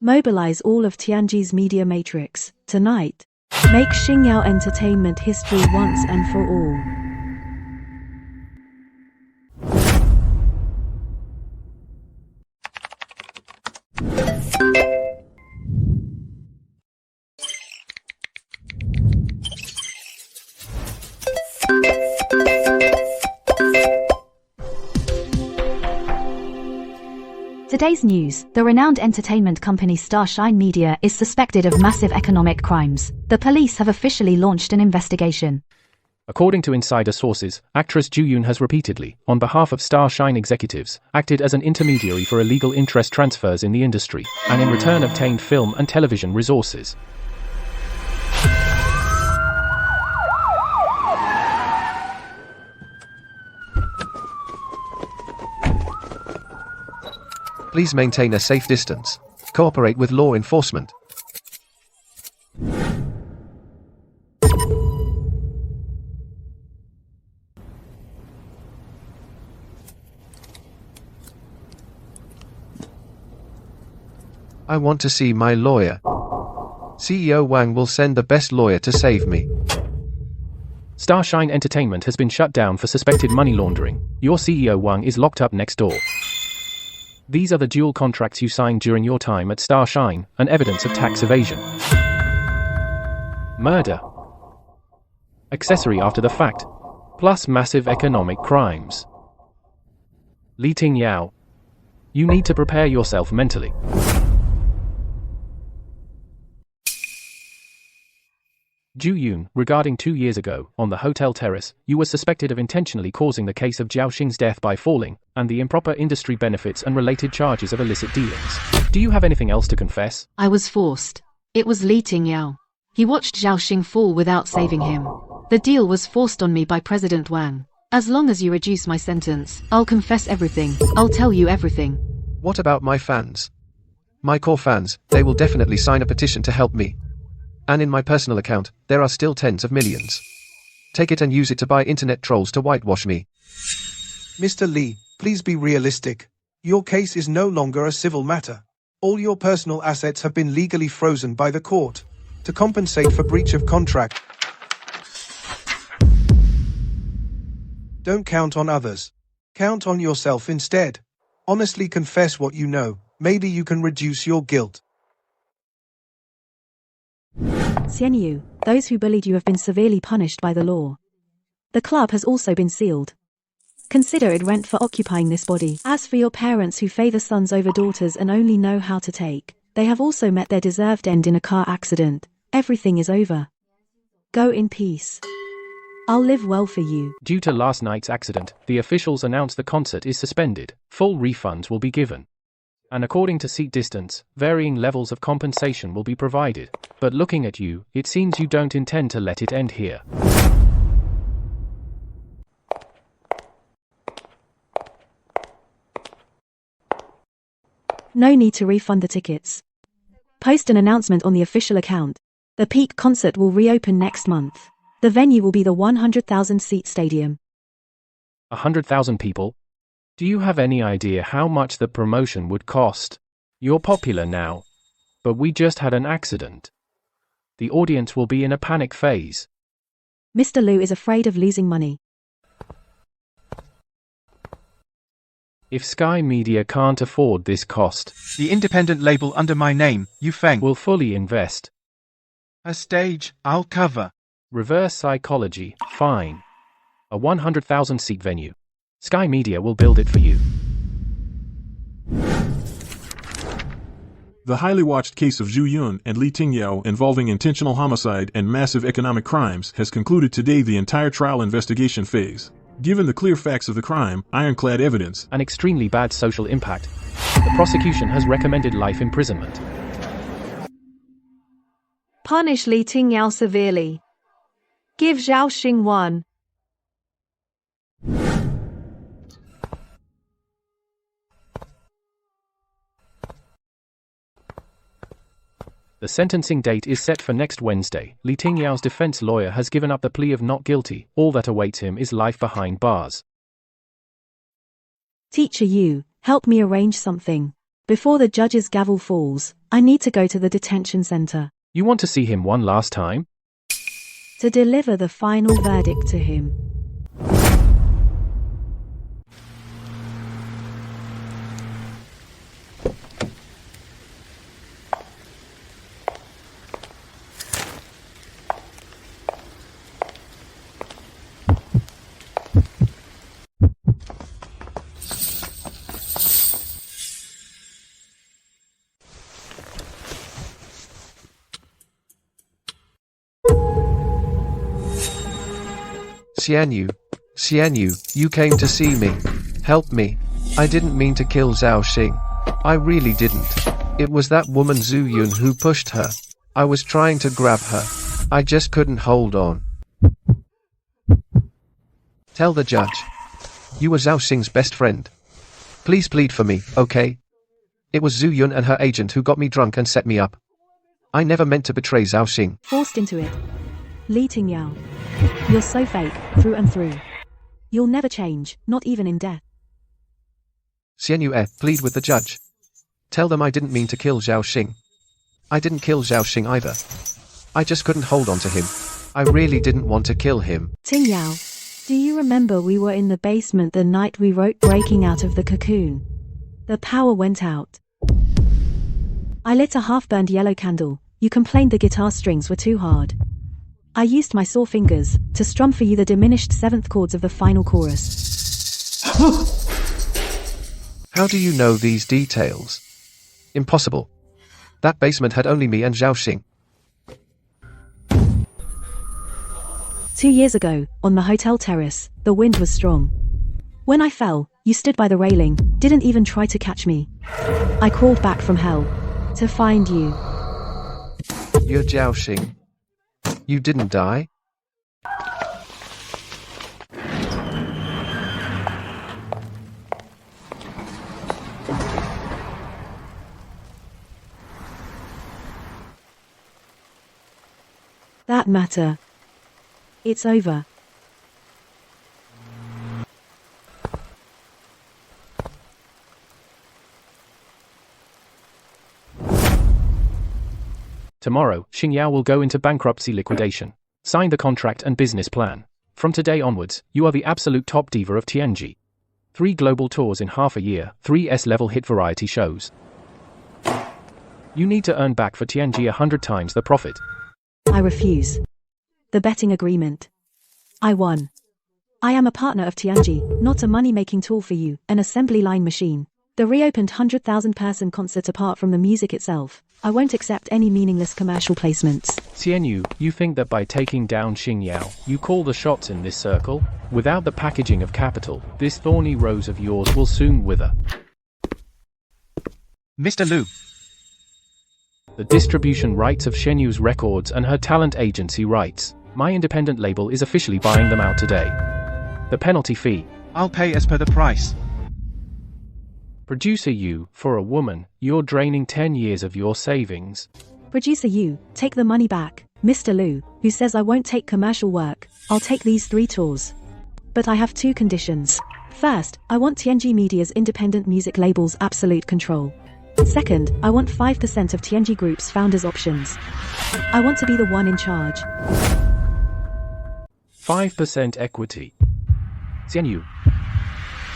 Mobilize all of Tianji's media matrix, tonight. Make Xingyao Entertainment history once and for all. Today's news: the renowned entertainment company Starshine Media is suspected of massive economic crimes. The police have officially launched an investigation. According to insider sources, actress Zhu Yun has repeatedly, on behalf of Starshine executives, acted as an intermediary for illegal interest transfers in the industry, and in return obtained film and television resources. Please maintain a safe distance. Cooperate with law enforcement. I want to see my lawyer. CEO Wang will send the best lawyer to save me. Starshine Entertainment has been shut down for suspected money laundering. Your CEO Wang is locked up next door. These are the dual contracts you signed during your time at Starshine, and evidence of tax evasion. Murder. Accessory after the fact. Plus massive economic crimes. Li Tingyao. You need to prepare yourself mentally. Zhu Yun, regarding 2 years ago, on the hotel terrace, you were suspected of intentionally causing the case of Zhaoxing's death by falling, and the improper industry benefits and related charges of illicit dealings. Do you have anything else to confess? I was forced. It was Li Tingyao. He watched Zhaoxing fall without saving him. The deal was forced on me by President Wang. As long as you reduce my sentence, I'll confess everything. I'll tell you everything. What about my fans? My core fans, they will definitely sign a petition to help me. And in my personal account, there are still tens of millions. Take it and use it to buy internet trolls to whitewash me. Mr. Li, please be realistic. Your case is no longer a civil matter. All your personal assets have been legally frozen by the court. To compensate for breach of contract, don't count on others. Count on yourself instead. Honestly confess what you know. Maybe you can reduce your guilt. Xianyu, those who bullied you have been severely punished by the law. The club has also been sealed. Consider it rent for occupying this body. As for your parents who favor sons over daughters and only know how to take, they have also met their deserved end in a car accident. Everything is over. Go in peace. I'll live well for you. Due to last night's accident, the officials announced the concert is suspended. Full refunds will be given. And according to seat distance, varying levels of compensation will be provided. But looking at you, it seems you don't intend to let it end here. No need to refund the tickets. Post an announcement on the official account. The Peak concert will reopen next month. The venue will be the 100,000 seat stadium. 100,000 people? Do you have any idea how much the promotion would cost? You're popular now. But we just had an accident. The audience will be in a panic phase. Mr. Liu is afraid of losing money. If Sky Media can't afford this cost, the independent label under my name, Yufeng, will fully invest. A stage, I'll cover. Reverse psychology, fine. A 100,000-seat venue. Sky Media will build it for you. The highly watched case of Zhu Yun and Li Tingyao involving intentional homicide and massive economic crimes has concluded today the entire trial investigation phase. Given the clear facts of the crime, ironclad evidence, and extremely bad social impact, the prosecution has recommended life imprisonment. Punish Li Tingyao severely. Give Zhaoxing one. The sentencing date is set for next Wednesday. Li Tingyao's defense lawyer has given up the plea of not guilty. All that awaits him is life behind bars. Teacher Yu, help me arrange something. Before the judge's gavel falls, I need to go to the detention center. You want to see him one last time? To deliver the final verdict to him. Xianyu, you came to see me. Help me. I didn't mean to kill Zhaoxing. I really didn't. It was that woman Zhu Yun who pushed her. I was trying to grab her. I just couldn't hold on. Tell the judge. You were Zhaoxing's best friend. Please plead for me, okay? It was Zhu Yun and her agent who got me drunk and set me up. I never meant to betray Zhaoxing. Forced into it. Li Tingyao. You're so fake, through and through. You'll never change, not even in death. Xianyu, plead with the judge. Tell them I didn't mean to kill Zhaoxing. I didn't kill Zhaoxing either. I just couldn't hold on to him. I really didn't want to kill him. Tingyao, do you remember we were in the basement the night we wrote Breaking Out of the Cocoon? The power went out. I lit a half-burned yellow candle. You complained the guitar strings were too hard. I used my sore fingers to strum for you the diminished seventh chords of the final chorus. How do you know these details? Impossible. That basement had only me and Zhaoxing. 2 years ago, on the hotel terrace, the wind was strong. When I fell, you stood by the railing, didn't even try to catch me. I crawled back from hell to find you. You're Zhaoxing. You didn't die? That matter. It's over. Tomorrow, Xingyao will go into bankruptcy liquidation. Sign the contract and business plan. From today onwards, you are the absolute top diva of Tianji. 3 global tours in half a year, 3 S-level hit variety shows. You need to earn back for Tianji 100 times the profit. I refuse. The betting agreement. I won. I am a partner of Tianji, not a money-making tool for you, an assembly line machine. The reopened 100,000-person concert apart from the music itself. I won't accept any meaningless commercial placements. Xianyu, you think that by taking down Xingyao, you call the shots in this circle? Without the packaging of capital, this thorny rose of yours will soon wither. Mr. Liu. The distribution rights of Shenyu's records and her talent agency rights. My independent label is officially buying them out today. The penalty fee. I'll pay as per the price. Producer Yu, for a woman, you're draining 10 years of your savings. Producer Yu, take the money back. Mr. Liu, who says I won't take commercial work, I'll take these 3 tours. But I have 2 conditions. First, I want Tianji Media's independent music label's absolute control. Second, I want 5% of TNG Group's founders' options. I want to be the one in charge. 5% equity. Xianyu,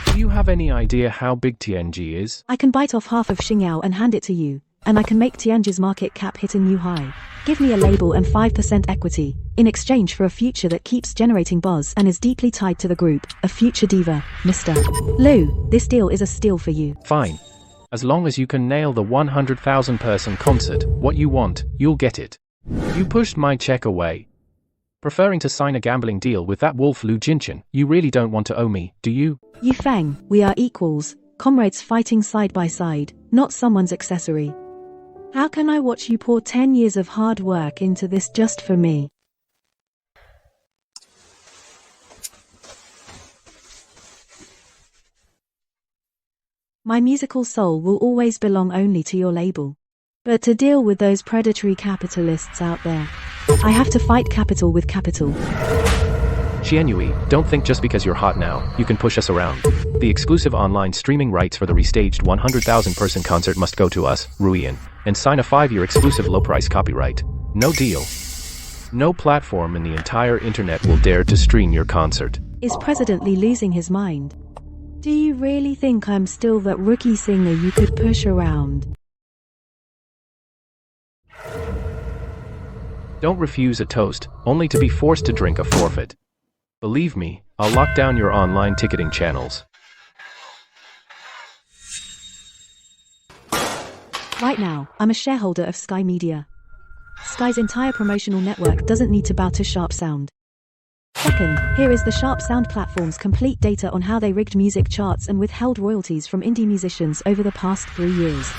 do you have any idea how big TNG is? I can bite off half of Xingyao and hand it to you, and I can make TNG's market cap hit a new high. Give me a label and 5% equity, in exchange for a future that keeps generating buzz and is deeply tied to the group, a future diva, Mr. Lu. This deal is a steal for you. Fine. As long as you can nail the 100,000 person concert, what you want, you'll get it. You pushed my check away. Preferring to sign a gambling deal with that wolf Lu Jinchen, you really don't want to owe me, do you? Yu Feng, we are equals, comrades fighting side by side, not someone's accessory. How can I watch you pour 10 years of hard work into this just for me? My musical soul will always belong only to your label. But to deal with those predatory capitalists out there, I have to fight capital with capital. Xianyue, don't think just because you're hot now, you can push us around. The exclusive online streaming rights for the restaged 100,000 person concert must go to us, Ruian, and sign a 5-year exclusive low-price copyright. No deal. No platform in the entire internet will dare to stream your concert. Is President Li losing his mind? Do you really think I'm still that rookie singer you could push around? Don't refuse a toast, only to be forced to drink a forfeit. Believe me, I'll lock down your online ticketing channels. Right now, I'm a shareholder of Sky Media. Sky's entire promotional network doesn't need to bow to Sharp Sound. Second, here is the Sharp Sound platform's complete data on how they rigged music charts and withheld royalties from indie musicians over the past 3 years.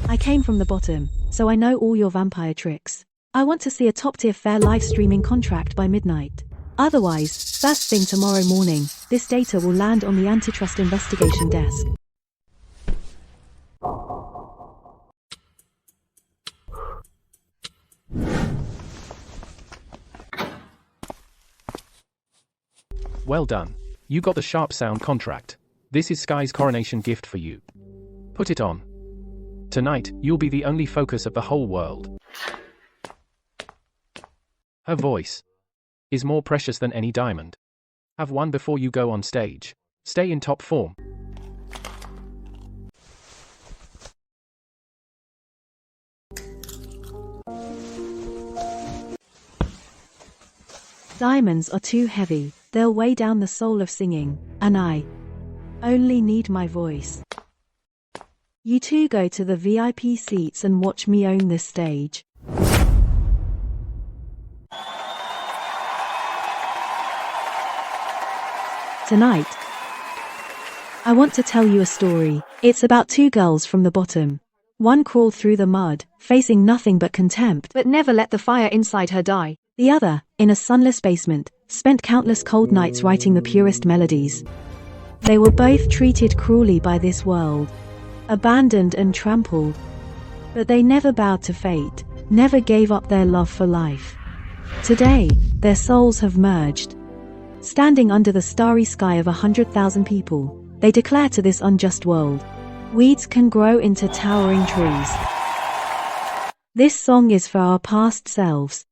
I came from the bottom, so I know all your vampire tricks. I want to see a top-tier fair live streaming contract by midnight. Otherwise, first thing tomorrow morning, this data will land on the antitrust investigation desk. Well done. You got the Sharp Sound contract. This is Sky's coronation gift for you. Put it on. Tonight, you'll be the only focus of the whole world. Her voice is more precious than any diamond. Have one before you go on stage. Stay in top form. Diamonds are too heavy, they'll weigh down the soul of singing, and I only need my voice. You two go to the VIP seats and watch me own this stage. Tonight, I want to tell you a story. It's about 2 girls from the bottom. One crawled through the mud, facing nothing but contempt, but never let the fire inside her die. The other, in a sunless basement, spent countless cold nights writing the purest melodies. They were both treated cruelly by this world, abandoned and trampled. But they never bowed to fate, never gave up their love for life. Today, their souls have merged. Standing under the starry sky of 100,000 people, they declare to this unjust world, weeds can grow into towering trees. This song is for our past selves,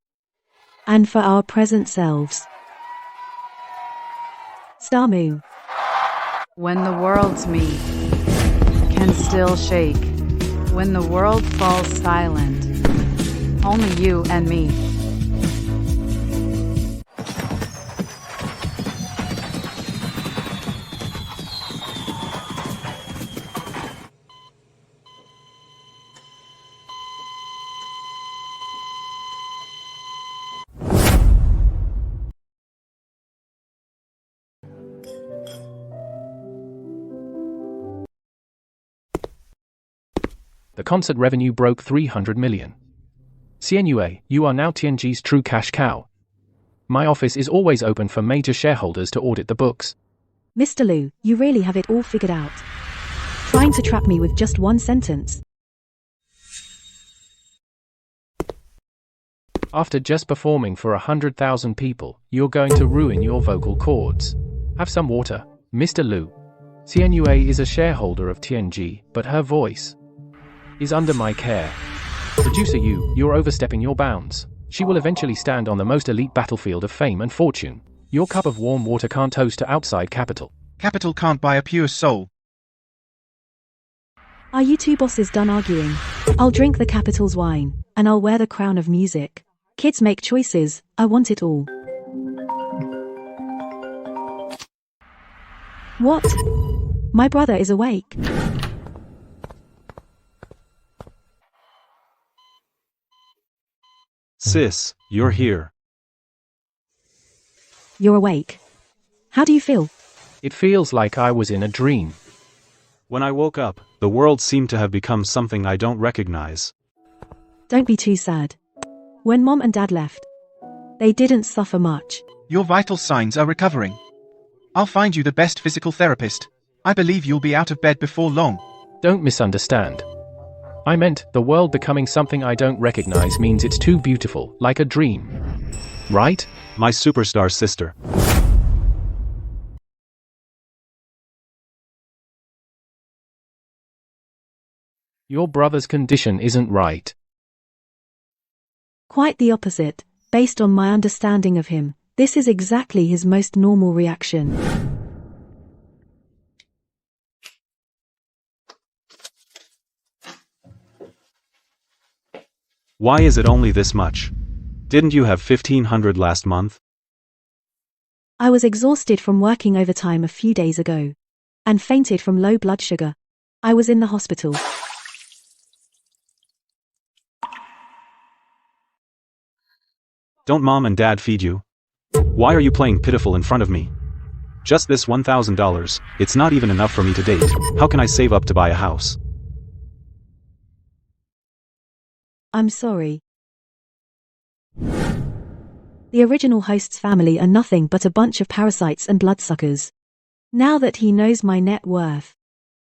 and for our present selves. Star Moon. When the worlds meet, can still shake. When the world falls silent, only you and me. The concert revenue broke 300 million. Xianyue, you are now TNG's true cash cow. My office is always open for major shareholders to audit the books. Mr. Lu, you really have it all figured out. Trying to trap me with just one sentence. After just performing for 100,000 people, you're going to ruin your vocal cords. Have some water, Mr. Lu. Xianyue is a shareholder of TNG, but her voice is under my care. Producer you're overstepping your bounds. She will eventually stand on the most elite battlefield of fame and fortune. Your cup of warm water can't toast to outside capital. Capital can't buy a pure soul. Are you two bosses done arguing? I'll drink the capital's wine, and I'll wear the crown of music. Kids make choices, I want it all. What? My brother is awake. Sis, you're here. You're awake. How do you feel? It feels like I was in a dream. When I woke up, the world seemed to have become something I don't recognize. Don't be too sad. When Mom and Dad left, they didn't suffer much. Your vital signs are recovering. I'll find you the best physical therapist. I believe you'll be out of bed before long. Don't misunderstand. I meant, the world becoming something I don't recognize means it's too beautiful, like a dream. Right? My superstar sister. Your brother's condition isn't right. Quite the opposite. Based on my understanding of him, this is exactly his most normal reaction. Why is it only this much? Didn't you have 1,500 last month? I was exhausted from working overtime a few days ago. And fainted from low blood sugar. I was in the hospital. Don't Mom and Dad feed you? Why are you playing pitiful in front of me? Just this $1,000, it's not even enough for me to date. How can I save up to buy a house? I'm sorry. The original host's family are nothing but a bunch of parasites and bloodsuckers. Now that he knows my net worth,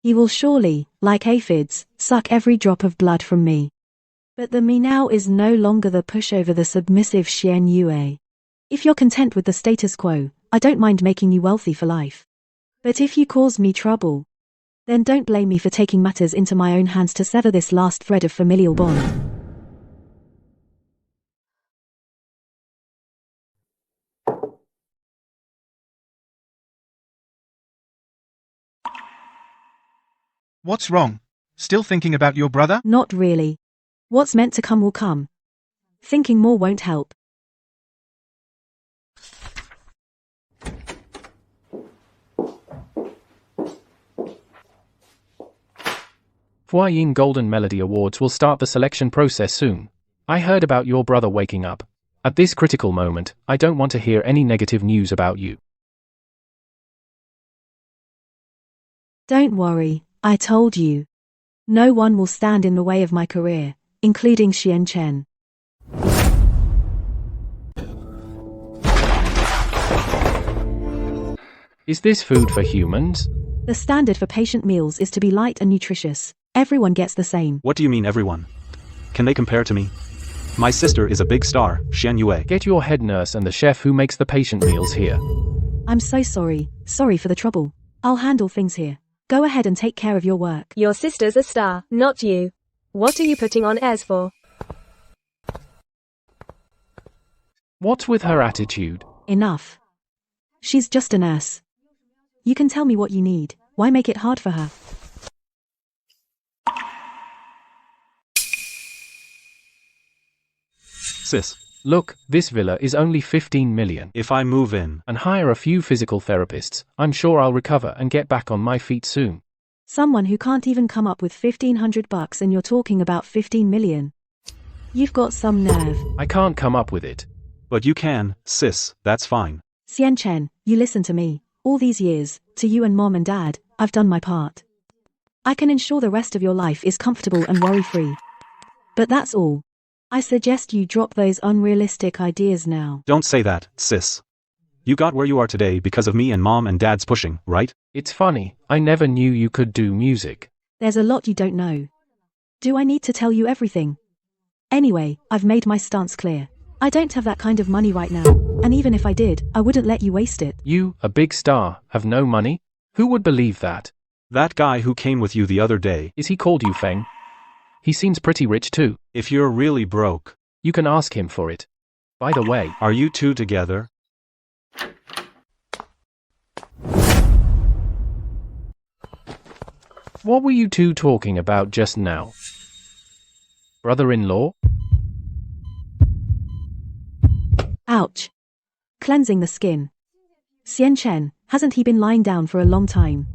he will surely, like aphids, suck every drop of blood from me. But the me now is no longer the pushover, the submissive Xian Yue. If you're content with the status quo, I don't mind making you wealthy for life. But if you cause me trouble, then don't blame me for taking matters into my own hands to sever this last thread of familial bond. What's wrong? Still thinking about your brother? Not really. What's meant to come will come. Thinking more won't help. Huayin Golden Melody Awards will start the selection process soon. I heard about your brother waking up. At this critical moment, I don't want to hear any negative news about you. Don't worry, I told you. No one will stand in the way of my career, including Xian Chen. Is this food for humans? The standard for patient meals is to be light and nutritious. Everyone gets the same. What do you mean everyone? Can they compare to me? My sister is a big star, Xian Yue. Get your head nurse and the chef who makes the patient meals here. I'm so sorry. Sorry for the trouble. I'll handle things here. Go ahead and take care of your work. Your sister's a star, not you. What are you putting on airs for? What's with her attitude? Enough. She's just a nurse. You can tell me what you need. Why make it hard for her? Sis. Look, this villa is only 15 million. If I move in and hire a few physical therapists, I'm sure I'll recover and get back on my feet soon. Someone who can't even come up with $1,500 and you're talking about 15 million. You've got some nerve. I can't come up with it. But you can, sis, that's fine. Xian Chen, you listen to me. All these years, to you and Mom and Dad, I've done my part. I can ensure the rest of your life is comfortable and worry-free. But that's all. I suggest you drop those unrealistic ideas now. Don't say that, sis. You got where you are today because of me and Mom and Dad's pushing, right? It's funny, I never knew you could do music. There's a lot you don't know. Do I need to tell you everything? Anyway, I've made my stance clear. I don't have that kind of money right now, and even if I did, I wouldn't let you waste it. You, a big star, have no money? Who would believe that? That guy who came with you the other day. Is he called you Feng? He seems pretty rich too. If you're really broke, you can ask him for it. By the way, are you two together? What were you two talking about just now? Brother-in-law? Ouch. Cleansing the skin. Xian Chen, hasn't he been lying down for a long time?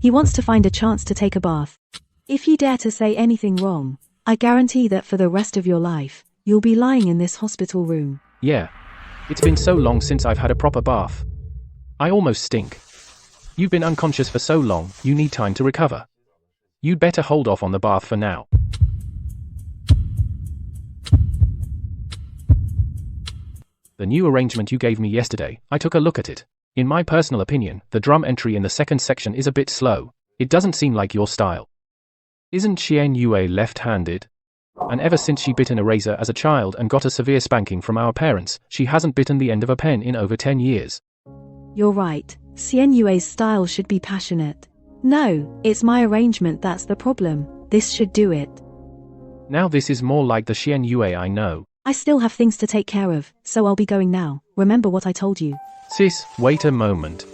He wants to find a chance to take a bath. If you dare to say anything wrong, I guarantee that for the rest of your life, you'll be lying in this hospital room. Yeah. It's been so long since I've had a proper bath. I almost stink. You've been unconscious for so long, you need time to recover. You'd better hold off on the bath for now. The new arrangement you gave me yesterday, I took a look at it. In my personal opinion, the drum entry in the second section is a bit slow. It doesn't seem like your style. Isn't Xian Yue left-handed? And ever since she bit an eraser as a child and got a severe spanking from our parents, she hasn't bitten the end of a pen in over 10 years. You're right. Xian Yue's style should be passionate. No, it's my arrangement that's the problem. This should do it. Now this is more like the Xian Yue I know. I still have things to take care of, so I'll be going now. Remember what I told you. Sis, wait a moment.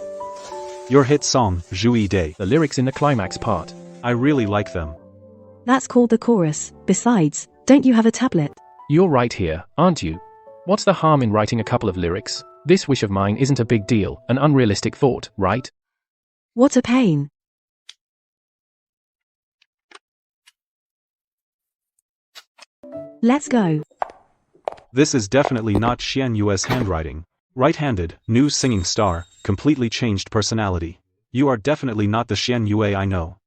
Your hit song, Jui Day. The lyrics in the climax part. I really like them. That's called the chorus. Besides, don't you have a tablet? You're right here, aren't you? What's the harm in writing a couple of lyrics? This wish of mine isn't a big deal, an unrealistic thought, right? What a pain. Let's go. This is definitely not Xian Yue's handwriting. Right-handed, new singing star, completely changed personality. You are definitely not the Xian Yue I know.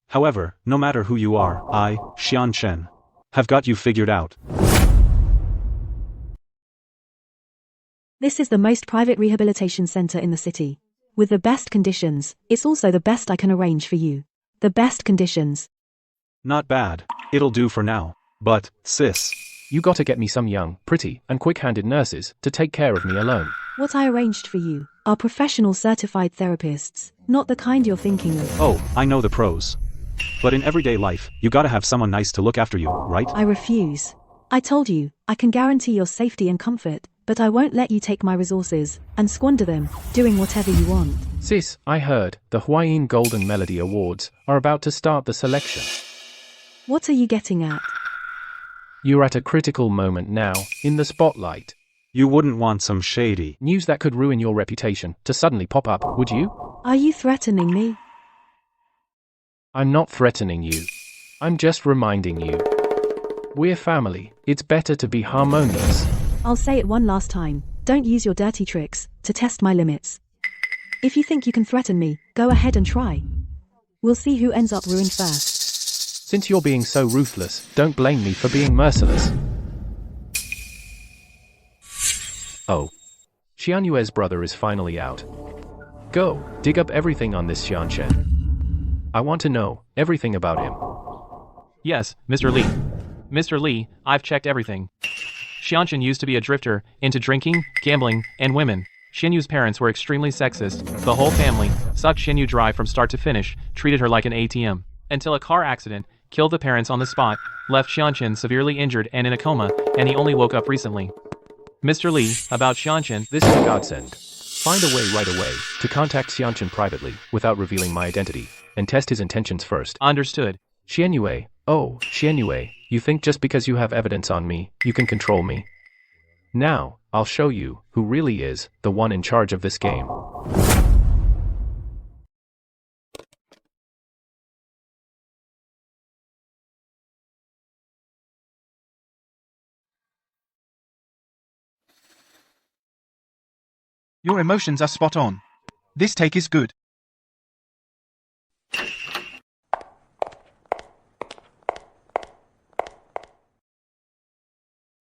However, no matter who you are, I, Xian Chen, have got you figured out. This is the most private rehabilitation center in the city. With the best conditions, it's also the best I can arrange for you. The best conditions. Not bad. It'll do for now. But, sis, you gotta get me some young, pretty, and quick-handed nurses to take care of me alone. What I arranged for you are professional certified therapists, not the kind you're thinking of. Oh, I know the pros. But in everyday life, you gotta have someone nice to look after you, right? I refuse. I told you, I can guarantee your safety and comfort, but I won't let you take my resources and squander them, doing whatever you want. Sis, I heard the Huayin Golden Melody Awards are about to start the selection. What are you getting at? You're at a critical moment now, in the spotlight. You wouldn't want some shady news that could ruin your reputation to suddenly pop up, would you? Are you threatening me? I'm not threatening you. I'm just reminding you. We're family. It's better to be harmonious. I'll say it one last time. Don't use your dirty tricks to test my limits. If you think you can threaten me, go ahead and try. We'll see who ends up ruined first. Since you're being so ruthless, don't blame me for being merciless. Oh. Xian Yue's brother is finally out. Go, dig up everything on this Xian Chen. I want to know everything about him. Yes, Mr. Li. Mr. Li, I've checked everything. Xianchen used to be a drifter, into drinking, gambling, and women. Xianyu's parents were extremely sexist. The whole family sucked Xianyu dry from start to finish, treated her like an ATM. Until a car accident killed the parents on the spot, left Xianchen severely injured and in a coma, and he only woke up recently. Mr. Li, about Xianchen, this is a godsend. Find a way right away to contact Xianchen privately without revealing my identity, and test his intentions first. Understood. Xian Yue, oh, Xian Yue, you think just because you have evidence on me, you can control me? Now, I'll show you who really is the one in charge of this game. Your emotions are spot on. This take is good.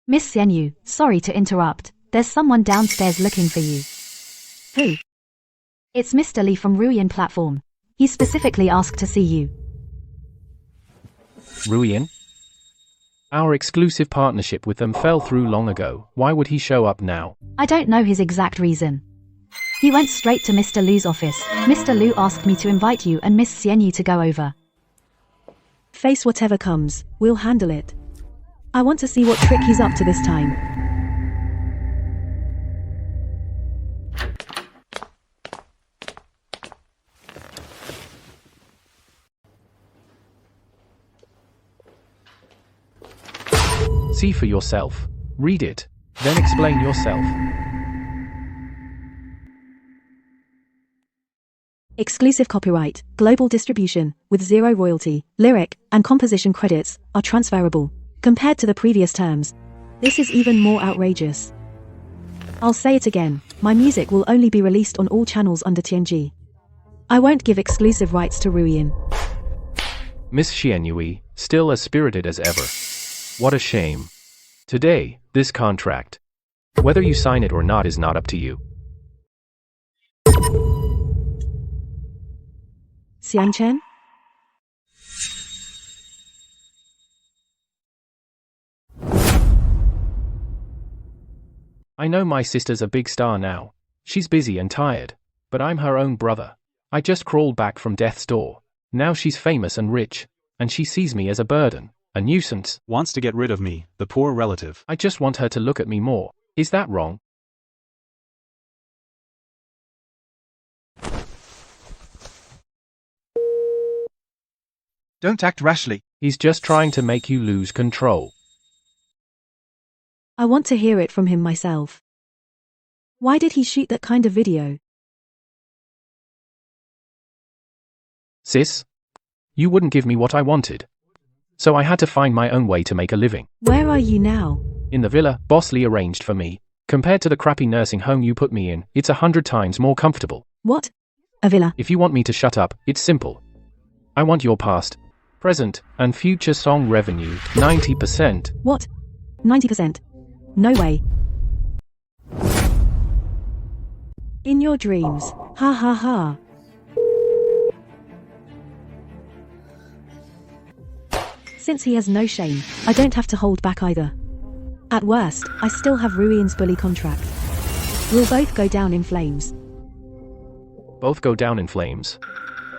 Miss Xianyu, sorry to interrupt. There's someone downstairs looking for you. Who? It's Mr. Li from Ruyan platform. He specifically asked to see you. Ruyan? Our exclusive partnership with them fell through long ago. Why would he show up now? I don't know his exact reason. He went straight to Mr. Lu's office. Mr. Lu asked me to invite you and Miss Xianyu to go over. Face whatever comes, we'll handle it. I want to see what trick he's up to this time. See for yourself. Read it. Then explain yourself. Exclusive copyright, global distribution, with zero royalty, lyric, and composition credits, are transferable. Compared to the previous terms, this is even more outrageous. I'll say it again, my music will only be released on all channels under TNG. I won't give exclusive rights to Ruyin. Miss Xianyue, still as spirited as ever. What a shame. Today, this contract. Whether you sign it or not is not up to you. Xianchen? I know my sister's a big star now. She's busy and tired. But I'm her own brother. I just crawled back from death's door. Now she's famous and rich. And she sees me as a burden. A nuisance. Wants to get rid of me, the poor relative. I just want her to look at me more. Is that wrong? Don't act rashly. He's just trying to make you lose control. I want to hear it from him myself. Why did he shoot that kind of video? Sis? You wouldn't give me what I wanted. So I had to find my own way to make a living. Where are you now? In the villa Boss Lee arranged for me. Compared to the crappy nursing home you put me in, it's 100 times more comfortable. What? A villa? If you want me to shut up, it's simple. I want your past, present, and future song revenue, 90%. What? 90%? No way. In your dreams. Ha ha ha. Since he has no shame, I don't have to hold back either. At worst, I still have Ruin's bully contract. We'll both go down in flames. Both go down in flames?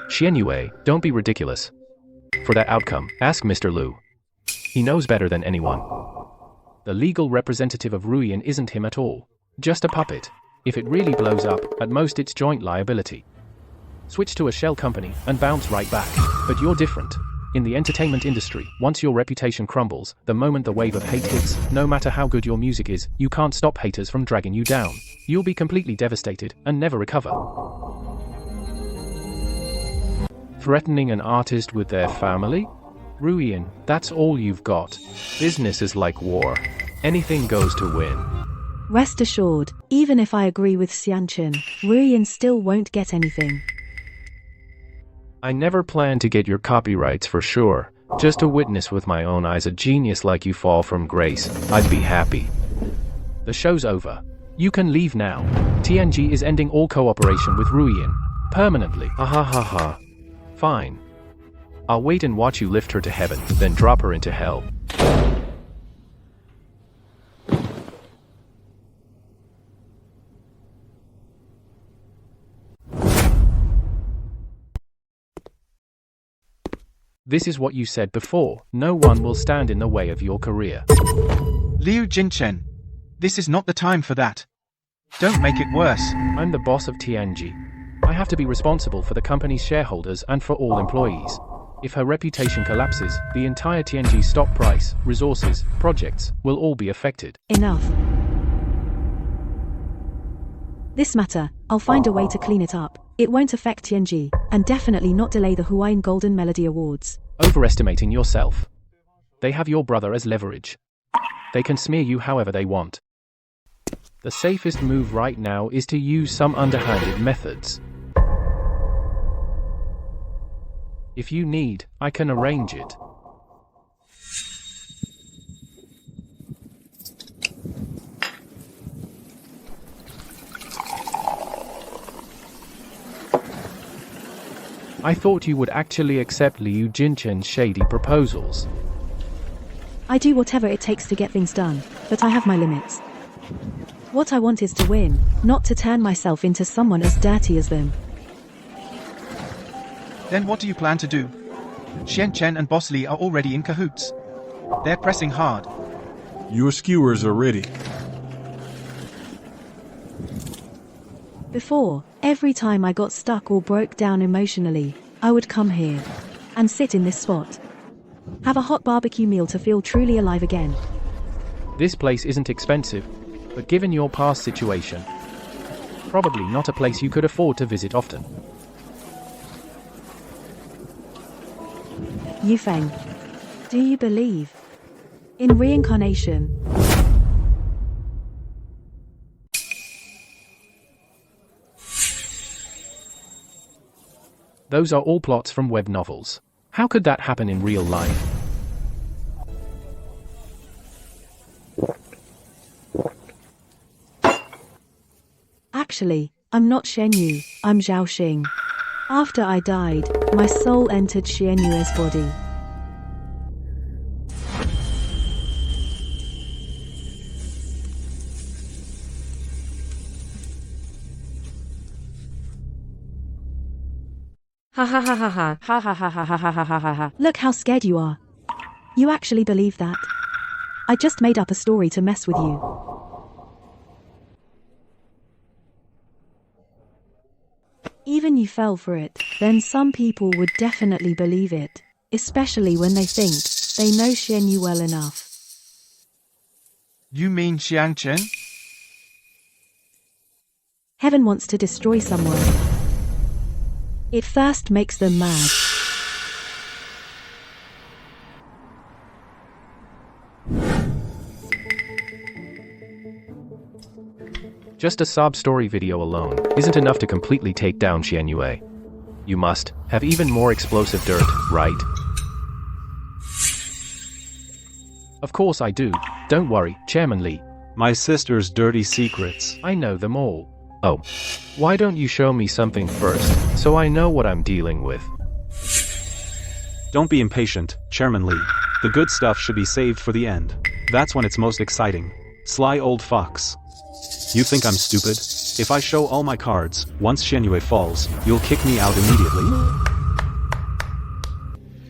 Xianyue, don't be ridiculous. For that outcome, ask Mr. Liu. He knows better than anyone. The legal representative of Ruyin isn't him at all. Just a puppet. If it really blows up, at most it's joint liability. Switch to a shell company and bounce right back. But you're different. In the entertainment industry, once your reputation crumbles, the moment the wave of hate hits, no matter how good your music is, you can't stop haters from dragging you down. You'll be completely devastated and never recover. Threatening an artist with their family? Ruyin, that's all you've got. Business is like war. Anything goes to win. Rest assured, even if I agree with Xianchen, Ruyin still won't get anything. I never planned to get your copyrights for sure. Just to witness with my own eyes a genius like you fall from grace, I'd be happy. The show's over. You can leave now. TNG is ending all cooperation with Ruyin. Permanently. Ha ha ha ha. Fine. I'll wait and watch you lift her to heaven, then drop her into hell. This is what you said before. No one will stand in the way of your career. Liu Jinchen. This is not the time for that. Don't make it worse. I'm the boss of TNG. I have to be responsible for the company's shareholders and for all employees. If her reputation collapses, the entire TNG stock price, resources, projects, will all be affected. Enough. This matter, I'll find a way to clean it up. It won't affect TNG, and definitely not delay the Hawaiian Golden Melody Awards. Overestimating yourself. They have your brother as leverage. They can smear you however they want. The safest move right now is to use some underhanded methods. If you need, I can arrange it. I thought you would actually accept Liu Jinchen's shady proposals. I do whatever it takes to get things done, but I have my limits. What I want is to win, not to turn myself into someone as dirty as them. Then what do you plan to do? Xian Chen and Boss Li are already in cahoots. They're pressing hard. Your skewers are ready. Before, every time I got stuck or broke down emotionally, I would come here and sit in this spot. Have a hot barbecue meal to feel truly alive again. This place isn't expensive, but given your past situation, probably not a place you could afford to visit often. Yufeng, do you believe in reincarnation? Those are all plots from web novels. How could that happen in real life? Actually, I'm not Shen Yu, I'm Zhao Xing. After I died, my soul entered Shen Yu's body. Ha ha ha ha ha ha ha ha ha ha ha ha ha ha. Look how scared you are. You actually believe that? I just made up a story to mess with you. Even you fell for it, then some people would definitely believe it, especially when they think they know Shen Yu well enough. You mean Xiang Chen? Heaven wants to destroy someone. It first makes them mad. Just a sob story video alone isn't enough to completely take down Xian Yue. You must have even more explosive dirt, right? Of course I do. Don't worry, Chairman Li. My sister's dirty secrets. I know them all. Oh. Why don't you show me something first, so I know what I'm dealing with? Don't be impatient, Chairman Li. The good stuff should be saved for the end. That's when it's most exciting. Sly old fox. You think I'm stupid? If I show all my cards, once Xianyue falls, you'll kick me out immediately?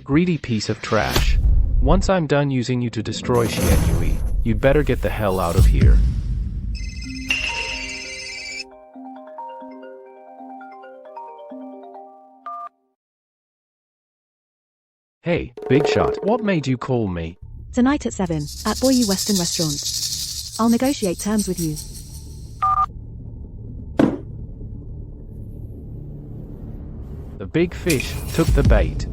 Greedy piece of trash. Once I'm done using you to destroy Xianyue, you'd better get the hell out of here. Hey, big shot, what made you call me? Tonight at 7, at Boyu Western Restaurant. I'll negotiate terms with you. The big fish took the bait.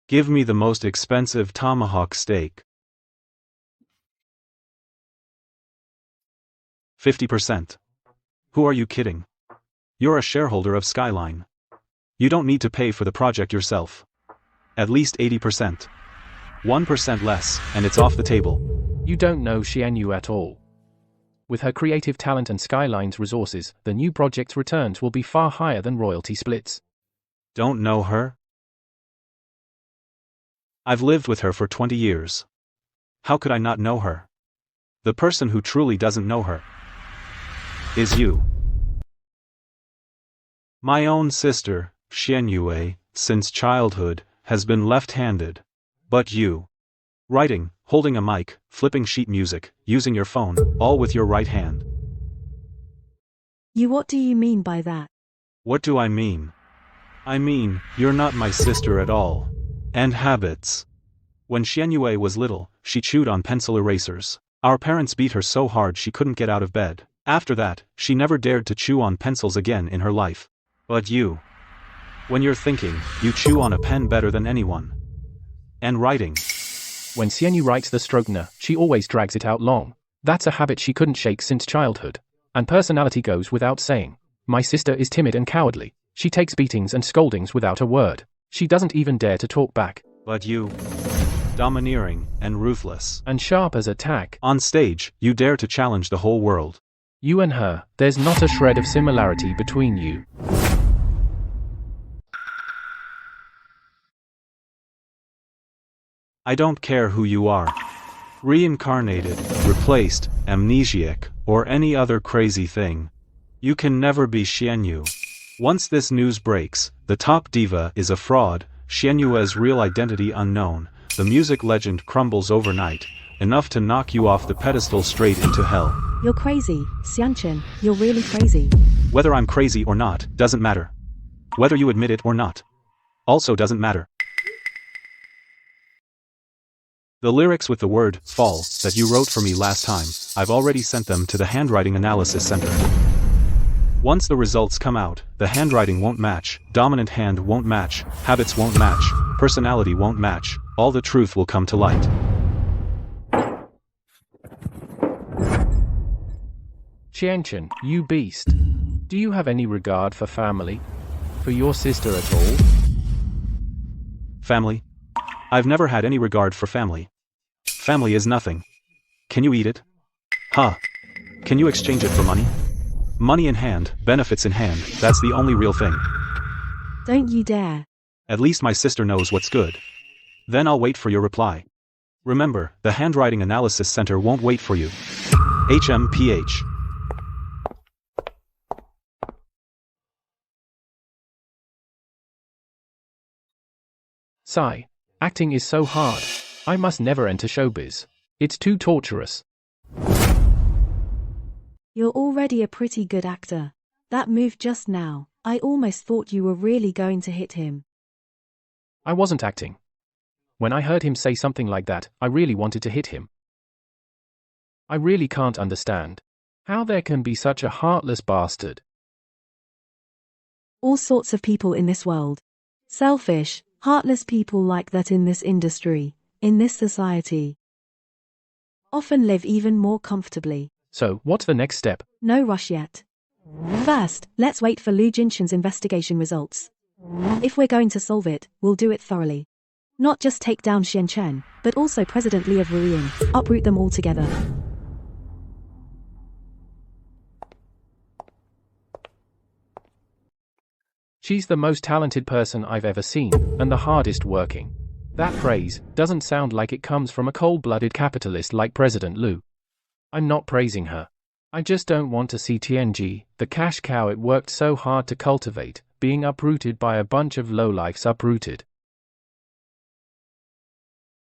Give me the most expensive tomahawk steak. 50%. Who are you kidding? You're a shareholder of Skyline. You don't need to pay for the project yourself. At least 80%. 1% less, and it's off the table. You don't know Xianyu at all. With her creative talent and Skyline's resources, the new project's returns will be far higher than royalty splits. Don't know her? I've lived with her for 20 years. How could I not know her? The person who truly doesn't know her is you. My own sister, Xianyue, since childhood, has been left-handed. But you. Writing, holding a mic, flipping sheet music, using your phone, all with your right hand. What do you mean by that? What do I mean? I mean, you're not my sister at all. And habits. When Xianyue was little, she chewed on pencil erasers. Our parents beat her so hard she couldn't get out of bed. After that, she never dared to chew on pencils again in her life. But you. When you're thinking, you chew on a pen better than anyone. And writing. When Xianyu writes the Strogner, she always drags it out long. That's a habit she couldn't shake since childhood. And personality goes without saying. My sister is timid and cowardly. She takes beatings and scoldings without a word. She doesn't even dare to talk back. But you... domineering and ruthless. And sharp as a tack. On stage, you dare to challenge the whole world. You and her, there's not a shred of similarity between you. I don't care who you are. Reincarnated, replaced, amnesiac, or any other crazy thing. You can never be Xianyu. Once this news breaks, the top diva is a fraud, Xianyu's real identity unknown, the music legend crumbles overnight, enough to knock you off the pedestal straight into hell. You're crazy, Xianchen, you're really crazy. Whether I'm crazy or not, doesn't matter. Whether you admit it or not, also doesn't matter. The lyrics with the word, fall, that you wrote for me last time, I've already sent them to the Handwriting Analysis Center. Once the results come out, the handwriting won't match, dominant hand won't match, habits won't match, personality won't match, all the truth will come to light. Xianchen, you beast. Do you have any regard for family? For your sister at all? Family? I've never had any regard for family. Family is nothing. Can you eat it? Huh. Can you exchange it for money? Money in hand, benefits in hand, that's the only real thing. Don't you dare. At least my sister knows what's good. Then I'll wait for your reply. Remember, the Handwriting Analysis Center won't wait for you. HMPH. Sigh. Acting is so hard. I must never enter showbiz. It's too torturous. You're already a pretty good actor. That move just now, I almost thought you were really going to hit him. I wasn't acting. When I heard him say something like that, I really wanted to hit him. I really can't understand how there can be such a heartless bastard. All sorts of people in this world. Selfish, heartless people like that in this industry, in this society. Often live even more comfortably. So, what's the next step? No rush yet. First, let's wait for Lu Jinshan's investigation results. If we're going to solve it, we'll do it thoroughly. Not just take down Xianchen, but also President Li of Ruyin, uproot them all together. She's the most talented person I've ever seen, and the hardest working. That praise doesn't sound like it comes from a cold-blooded capitalist like President Lu. I'm not praising her. I just don't want to see TNG, the cash cow it worked so hard to cultivate, being uprooted by a bunch of lowlifes uprooted.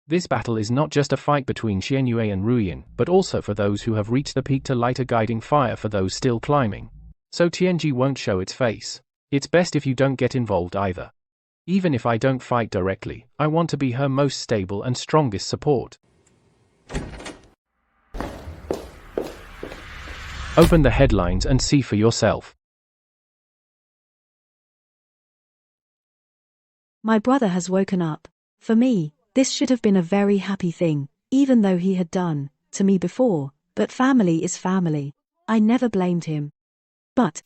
This battle is not just a fight between Xianyue and Ruyin, but also for those who have reached the peak to light a guiding fire for those still climbing. So TNG won't show its face. It's best if you don't get involved either. Even if I don't fight directly, I want to be her most stable and strongest support. Open the headlines and see for yourself. My brother has woken up. For me, this should have been a very happy thing, even though he had done to me before, but family is family. I never blamed him. But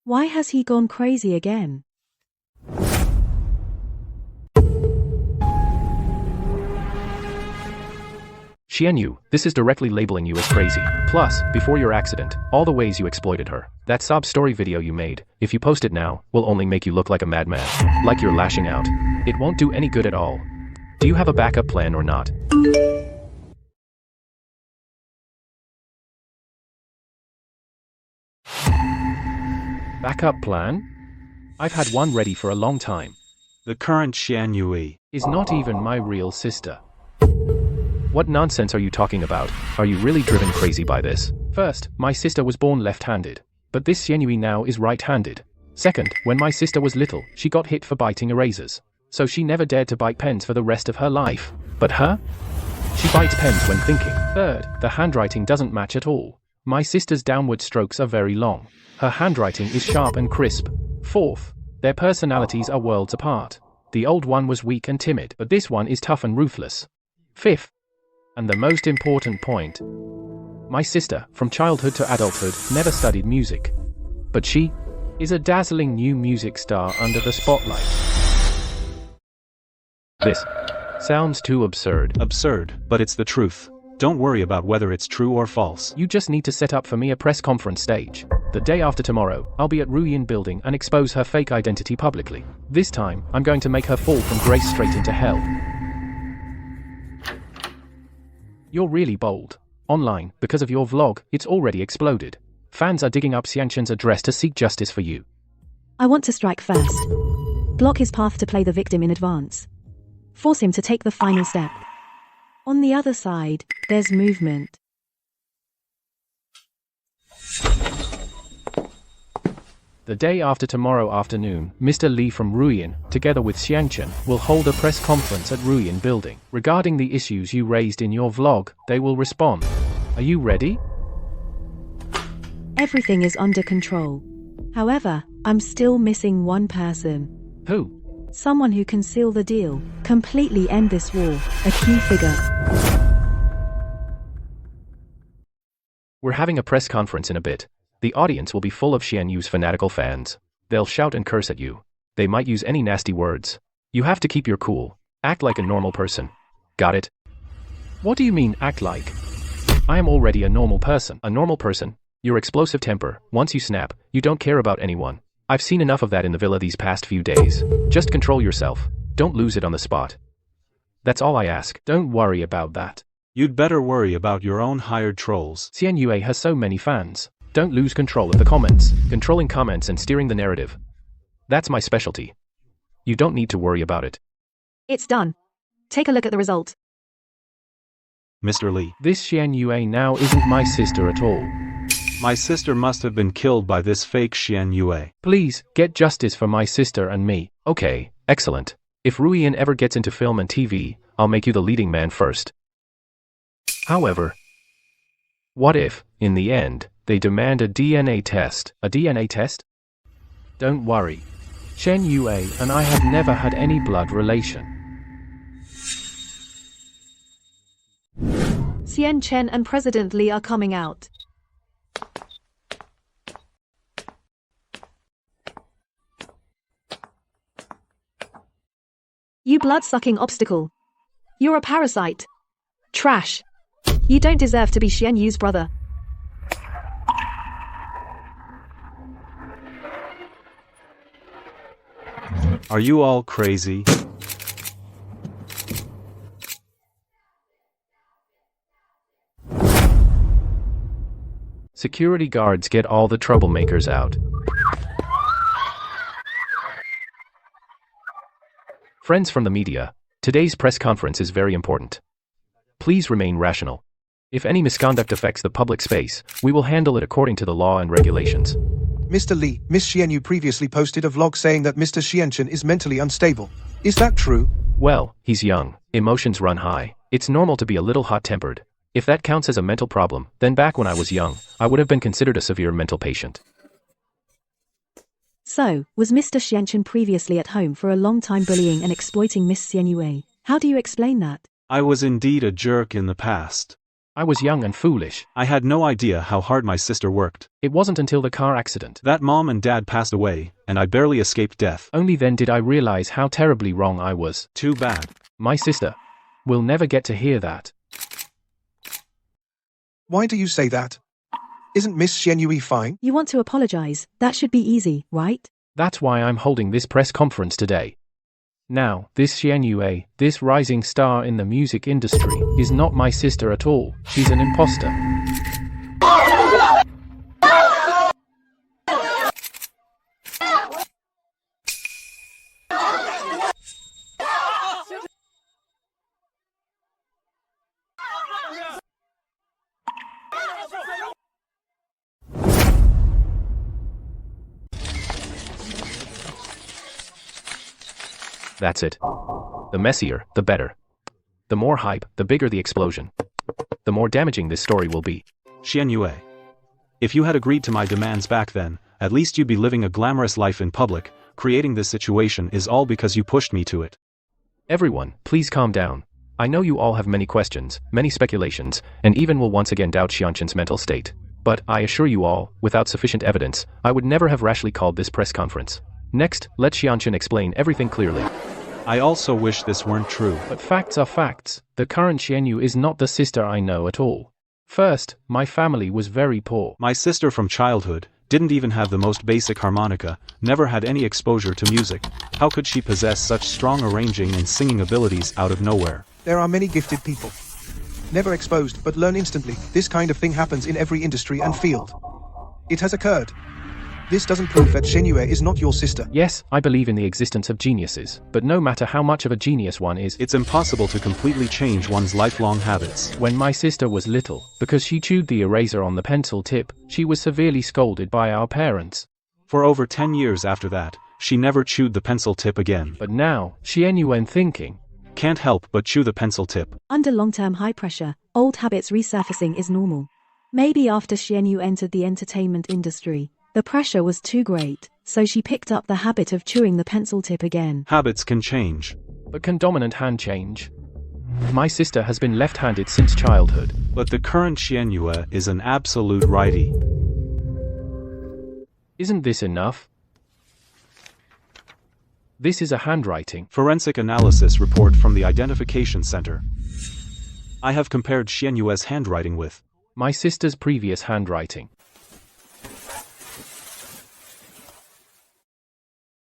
why has he gone crazy again? Xianyu, this is directly labeling you as crazy. Plus, before your accident, all the ways you exploited her. That sob story video you made, if you post it now, will only make you look like a madman. Like you're lashing out. It won't do any good at all. Do you have a backup plan or not? Backup plan? I've had one ready for a long time. The current Xianyue is not even my real sister. What nonsense are you talking about? Are you really driven crazy by this? First, my sister was born left-handed. But this Xianyue now is right-handed. Second, when my sister was little, she got hit for biting erasers. So she never dared to bite pens for the rest of her life. But her? She bites pens when thinking. Third, the handwriting doesn't match at all. My sister's downward strokes are very long. Her handwriting is sharp and crisp. Fourth, their personalities are worlds apart. The old one was weak and timid, but this one is tough and ruthless. Fifth, and the most important point, my sister, from childhood to adulthood, never studied music. But she is a dazzling new music star under the spotlight. This sounds too absurd. Absurd, but it's the truth. Don't worry about whether it's true or false. You just need to set up for me a press conference stage. The day after tomorrow, I'll be at Ruyin building and expose her fake identity publicly. This time, I'm going to make her fall from grace straight into hell. You're really bold. Online, because of your vlog, it's already exploded. Fans are digging up Xianquan's address to seek justice for you. I want to strike first. Block his path to play the victim in advance. Force him to take the final step. On the other side, there's movement. The day after tomorrow afternoon, Mr. Li from Ruyin, together with Xianquan, will hold a press conference at Ruyin building. Regarding the issues you raised in your vlog, they will respond. Are you ready? Everything is under control. However, I'm still missing one person. Who? Someone who can seal the deal, completely end this war, a key figure. We're having a press conference in a bit. The audience will be full of Xianyu's fanatical fans. They'll shout and curse at you. They might use any nasty words. You have to keep your cool. Act like a normal person. Got it? What do you mean, act like? I am already a normal person. A normal person? Your explosive temper, once you snap, you don't care about anyone. I've seen enough of that in the villa these past few days. Just control yourself. Don't lose it on the spot. That's all I ask. Don't worry about that. You'd better worry about your own hired trolls. Xianyue has so many fans. Don't lose control of the comments. Controlling comments and steering the narrative. That's my specialty. You don't need to worry about it. It's done. Take a look at the result. Mr. Li. This Xianyue now isn't my sister at all. My sister must have been killed by this fake Xianyue. Please, get justice for my sister and me. Okay, excellent. If Ruyin ever gets into film and TV, I'll make you the leading man first. However, what if, in the end, they demand a DNA test? A DNA test? Don't worry. Xianyue and I have never had any blood relation. Xianquan and President Li are coming out. You blood-sucking obstacle. You're a parasite. Trash. You don't deserve to be Xianyu's brother. Are you all crazy? Security guards, get all the troublemakers out. Friends from the media, today's press conference is very important. Please remain rational. If any misconduct affects the public space, we will handle it according to the law and regulations. Mr. Li, Miss Xianyu previously posted a vlog saying that Mr. Xianquan is mentally unstable. Is that true? Well, he's young, emotions run high. It's normal to be a little hot-tempered. If that counts as a mental problem, then back when I was young, I would have been considered a severe mental patient. So, was Mr. Xianquan previously at home for a long time bullying and exploiting Miss Xianyue? How do you explain that? I was indeed a jerk in the past. I was young and foolish. I had no idea how hard my sister worked. It wasn't until the car accident that mom and dad passed away, and I barely escaped death. Only then did I realize how terribly wrong I was. Too bad. My sister will never get to hear that. Why do you say that? Isn't Miss Xianyue fine? You want to apologize? That should be easy, right? That's why I'm holding this press conference today. Now, this Xianyue, this rising star in the music industry, is not my sister at all. She's an imposter. That's it. The messier, the better. The more hype, the bigger the explosion. The more damaging this story will be. Xianyue. If you had agreed to my demands back then, at least you'd be living a glamorous life in public. Creating this situation is all because you pushed me to it. Everyone, please calm down. I know you all have many questions, many speculations, and even will once again doubt Xianqin's mental state. But I assure you all, without sufficient evidence, I would never have rashly called this press conference. Next, let Xianqin explain everything clearly. I also wish this weren't true. But facts are facts. The current Xianyu is not the sister I know at all. First, my family was very poor. My sister from childhood didn't even have the most basic harmonica, never had any exposure to music. How could she possess such strong arranging and singing abilities out of nowhere? There are many gifted people. Never exposed, but learn instantly. This kind of thing happens in every industry and field. It has occurred. This doesn't prove that Xianyue is not your sister. Yes, I believe in the existence of geniuses, but no matter how much of a genius one is, it's impossible to completely change one's lifelong habits. When my sister was little, because she chewed the eraser on the pencil tip, she was severely scolded by our parents. For over 10 years after that, she never chewed the pencil tip again. But now, Xianyue thinking, can't help but chew the pencil tip. Under long-term high pressure, old habits resurfacing is normal. Maybe after Xianyu entered the entertainment industry, the pressure was too great, so she picked up the habit of chewing the pencil tip again. Habits can change. But can dominant hand change? My sister has been left-handed since childhood. But the current Xianyue is an absolute righty. Isn't this enough? This is a handwriting. Forensic analysis report from the Identification Center. I have compared Xianyue's handwriting with my sister's previous handwriting.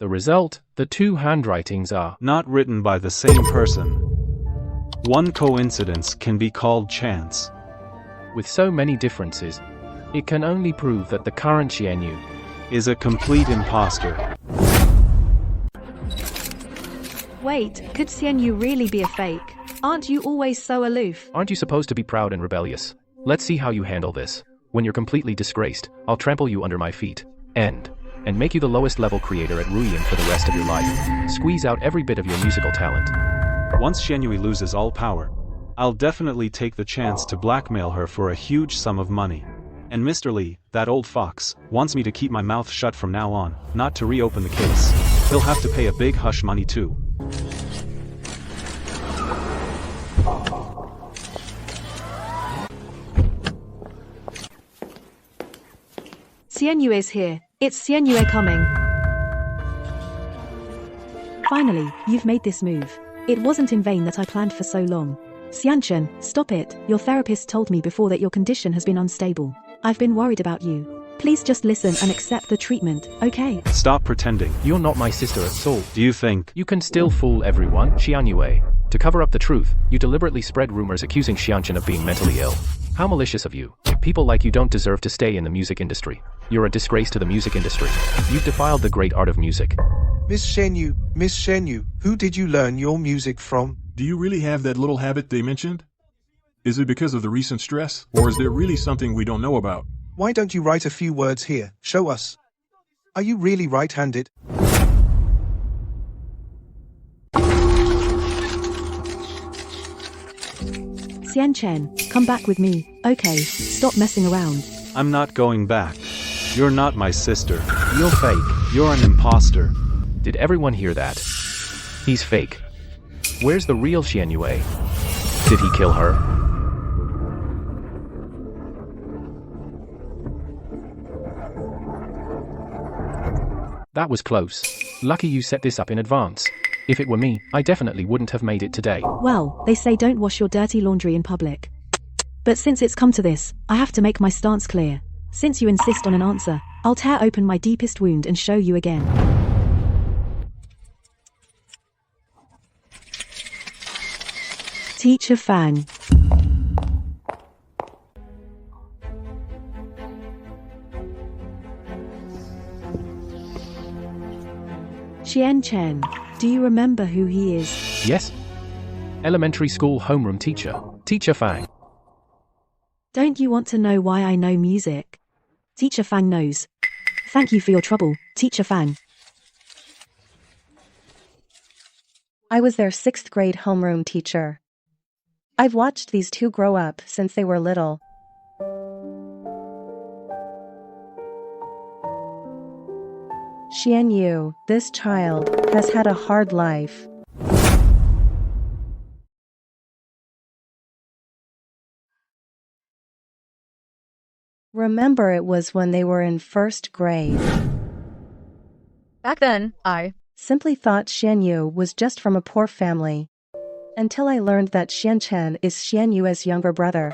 The result, the two handwritings are not written by the same person. One coincidence can be called chance. With so many differences, it can only prove that the current Xianyu is a complete imposter. Wait, could Xianyu really be a fake? Aren't you always so aloof? Aren't you supposed to be proud and rebellious? Let's see how you handle this. When you're completely disgraced, I'll trample you under my feet. And make you the lowest level creator at Ruyin for the rest of your life. Squeeze out every bit of your musical talent. Once Xianyue loses all power, I'll definitely take the chance to blackmail her for a huge sum of money. And Mr. Lee, that old fox, wants me to keep my mouth shut from now on, not to reopen the case. He'll have to pay a big hush money too. Xianyu is here. It's Xianyue coming. Finally, you've made this move. It wasn't in vain that I planned for so long. Xianqin, stop it. Your therapist told me before that your condition has been unstable. I've been worried about you. Please just listen and accept the treatment, okay? Stop pretending. You're not my sister at all. Do you think you can still fool everyone, Xianyue? To cover up the truth, you deliberately spread rumors accusing Xianqin of being mentally ill. How malicious of you. People like you don't deserve to stay in the music industry. You're a disgrace to the music industry. You've defiled the great art of music. Miss Xianyu, who did you learn your music from? Do you really have that little habit they mentioned? Is it because of the recent stress, or is there really something we don't know about? Why don't you write a few words here? Show us. Are you really right-handed? Xianqin, come back with me, okay? Stop messing around. I'm not going back. You're not my sister. You're fake. You're an imposter. Did everyone hear that? He's fake. Where's the real Xianyue? Did he kill her? That was close. Lucky you set this up in advance. If it were me, I definitely wouldn't have made it today. Well, they say don't wash your dirty laundry in public. But since it's come to this, I have to make my stance clear. Since you insist on an answer, I'll tear open my deepest wound and show you again. Teacher Fang. Xianqin, do you remember who he is? Yes. Elementary school homeroom teacher, Teacher Fang. Don't you want to know why I know music? Teacher Fang knows. Thank you for your trouble, Teacher Fang. I was their 6th grade homeroom teacher. I've watched these two grow up since they were little. Xianyu, this child, has had a hard life. Remember, it was when they were in first grade. Back then, I simply thought Xianyu was just from a poor family. Until I learned that Xianchen is Xianyu's younger brother.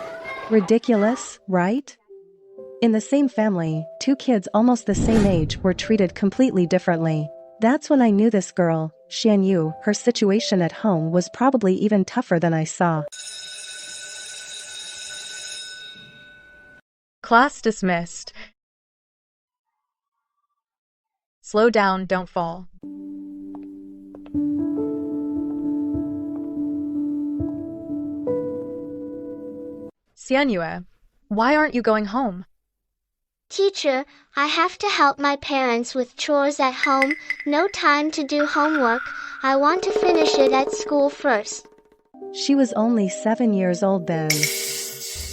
Ridiculous, right? In the same family, two kids almost the same age were treated completely differently. That's when I knew this girl, Xianyu, her situation at home was probably even tougher than I saw. Class dismissed. Slow down, don't fall. Xianyue, why aren't you going home? Teacher, I have to help my parents with chores at home, no time to do homework. I want to finish it at school first. She was only 7 years old then.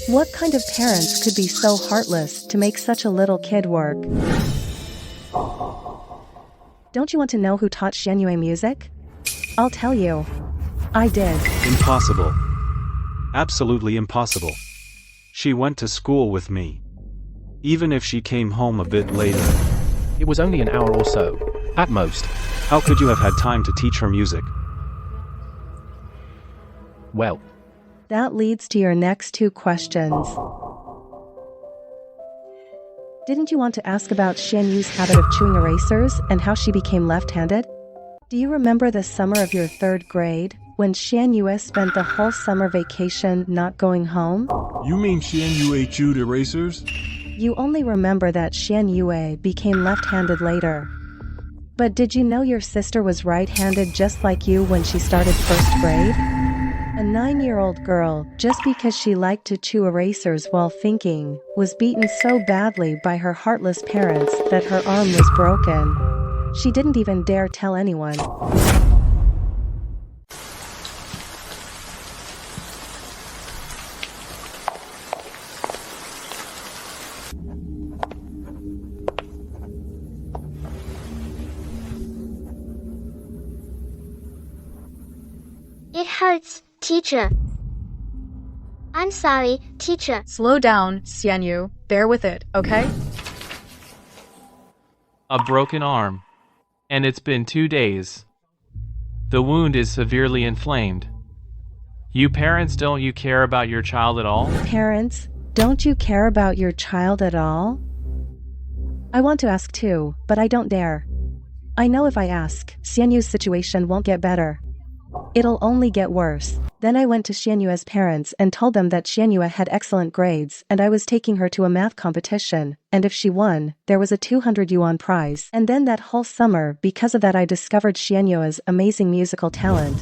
What kind of parents could be so heartless to make such a little kid work? Don't you want to know who taught Xianyue music? I'll tell you. I did. Impossible. Absolutely impossible. She went to school with me. Even if she came home a bit later. It was only an hour or so, at most. How could you have had time to teach her music? Well, that leads to your next two questions. Didn't you want to ask about Xianyu's habit of chewing erasers and how she became left-handed? Do you remember the summer of your 3rd grade, when Xianyue spent the whole summer vacation not going home? You mean Xianyue chewed erasers? You only remember that Xianyue became left-handed later. But did you know your sister was right-handed just like you when she started 1st grade? A 9-year-old girl, just because she liked to chew erasers while thinking, was beaten so badly by her heartless parents that her arm was broken. She didn't even dare tell anyone. It hurts, teacher. I'm sorry, teacher. Slow down, Xianyu. Bear with it, okay? A broken arm. And it's been 2 days. The wound is severely inflamed. You parents, don't you care about your child at all? Parents, don't you care about your child at all? I want to ask too, but I don't dare. I know if I ask, Xianyu's situation won't get better. It'll only get worse. Then I went to Xianyue's parents and told them that Xianyue had excellent grades and I was taking her to a math competition, and if she won, there was a 200 yuan prize. And then that whole summer, because of that, I discovered Xianyue's amazing musical talent.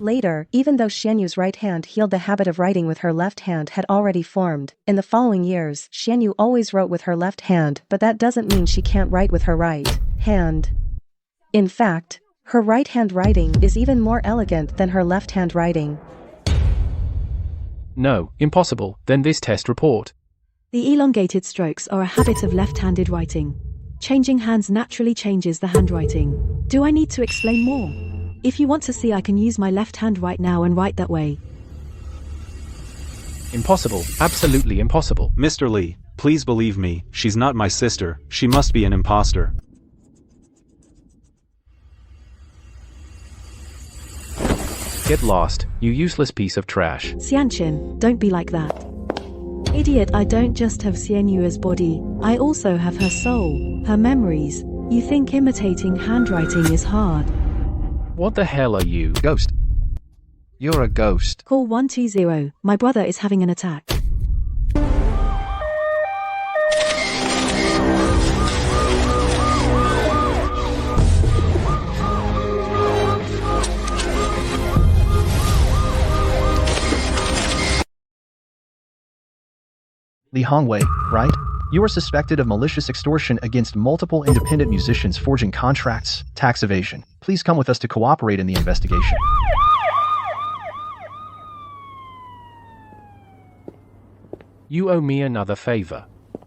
Later, even though Xianyu's right hand healed, the habit of writing with her left hand had already formed. In the following years, Xianyu always wrote with her left hand, but that doesn't mean she can't write with her right hand. In fact, her right hand writing is even more elegant than her left hand writing. No, impossible. Then this test report. The elongated strokes are a habit of left-handed writing. Changing hands naturally changes the handwriting. Do I need to explain more? If you want to see, I can use my left hand right now and write that way. Impossible. Absolutely impossible. Mr. Lee, please believe me, she's not my sister. She must be an imposter. Get lost, you useless piece of trash. Xianchen, don't be like that. Idiot, I don't just have Xianyu's body, I also have her soul, her memories. You think imitating handwriting is hard? What the hell are you? Ghost. You're a ghost. Call 120, my brother is having an attack. Li Hongwei, right? You are suspected of malicious extortion against multiple independent musicians, forging contracts, tax evasion. Please come with us to cooperate in the investigation. You owe me another favor.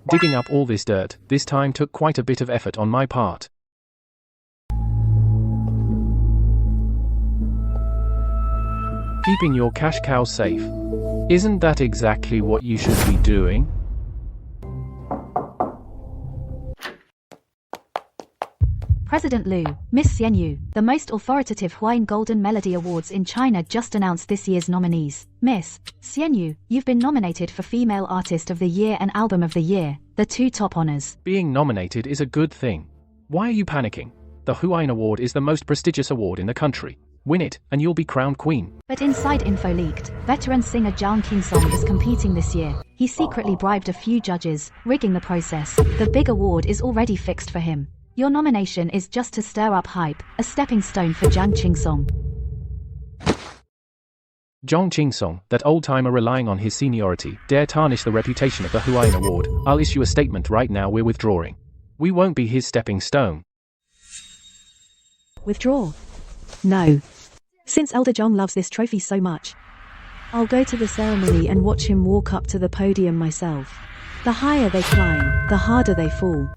Digging up all this dirt, this time took quite a bit of effort on my part. Keeping your cash cow safe. Isn't that exactly what you should be doing? President Liu, Miss Xianyu, the most authoritative Hawaiian Golden Melody Awards in China just announced this year's nominees. Miss Xianyu, you've been nominated for Female Artist of the Year and Album of the Year, the two top honors. Being nominated is a good thing. Why are you panicking? The Hawaiian Award is the most prestigious award in the country. Win it, and you'll be crowned queen. But inside info leaked, veteran singer Zhang Qingsong is competing this year. He secretly bribed a few judges, rigging the process. The big award is already fixed for him. Your nomination is just to stir up hype, a stepping stone for Zhang Qingsong. Zhang Qingsong, that old-timer relying on his seniority, dare tarnish the reputation of the Hawaiian Award. I'll issue a statement right now, we're withdrawing. We won't be his stepping stone. Withdraw? No. Since Elder Zhang loves this trophy so much, I'll go to the ceremony and watch him walk up to the podium myself. The higher they climb, the harder they fall.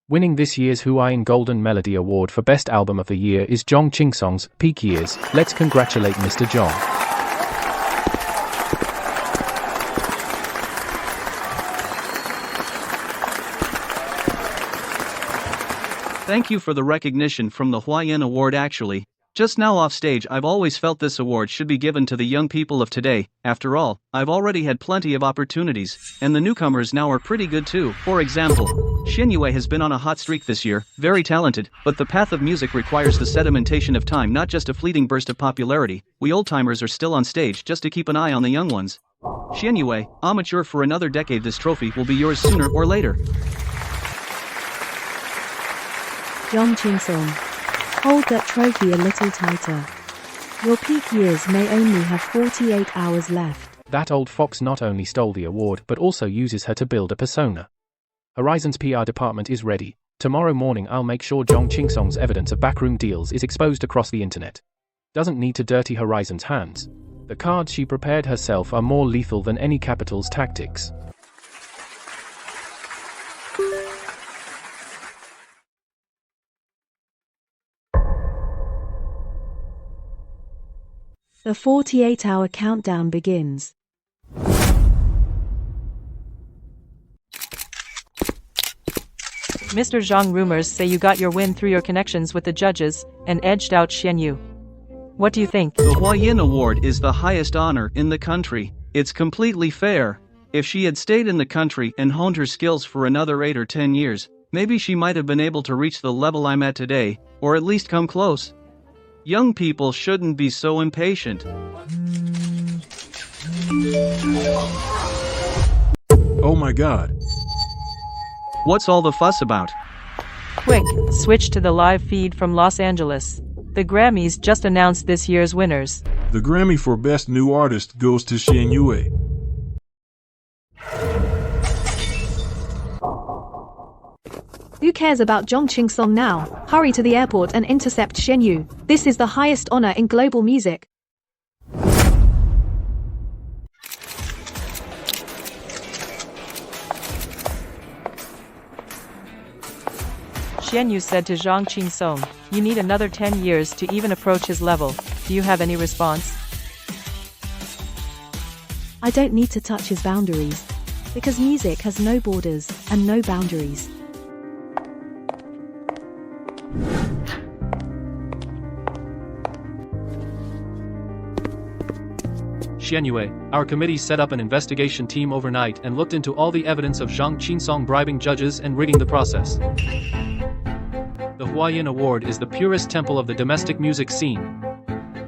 Winning this year's Hawaiian Golden Melody Award for Best Album of the Year is Zhang Qingsong's Peak Years. Let's congratulate Mr. Zhang. Thank you for the recognition from the Hawaiian Award. Actually, just now off stage, I've always felt this award should be given to the young people of today. After all, I've already had plenty of opportunities, and the newcomers now are pretty good too. For example, Xianyu has been on a hot streak this year, very talented, but the path of music requires the sedimentation of time, not just a fleeting burst of popularity. We old-timers are still on stage just to keep an eye on the young ones. Xianyu, amateur for another decade, this trophy will be yours sooner or later. Zhang Qingsong, hold that trophy a little tighter. Your peak years may only have 48 hours left. That old fox not only stole the award but also uses her to build a persona. Horizon's PR department is ready. Tomorrow morning I'll make sure Zhang Qingsong's evidence of backroom deals is exposed across the internet. Doesn't need to dirty Horizon's hands. The cards she prepared herself are more lethal than any capital's tactics. The 48-hour countdown begins. Mr. Zhang, rumors say you got your win through your connections with the judges and edged out Xianyu. What do you think? The Hawaiian Award is the highest honor in the country. It's completely fair. If she had stayed in the country and honed her skills for another 8 or 10 years, maybe she might have been able to reach the level I'm at today, or at least come close. Young people shouldn't be so impatient. Oh my god. What's all the fuss about? Quick, switch to the live feed from Los Angeles. The Grammys just announced this year's winners. The Grammy for Best New Artist goes to Xianyu. Who cares about Zhang Qingsong now? Hurry to the airport and intercept Xianyu. This is the highest honor in global music. Xianyu said to Zhang Qingsong, "You need another 10 years to even approach his level." Do you have any response? I don't need to touch his boundaries. Because music has no borders and no boundaries. Xianyu, our committee set up an investigation team overnight and looked into all the evidence of Zhang Qingsong bribing judges and rigging the process. The Hawaiian Award is the purest temple of the domestic music scene.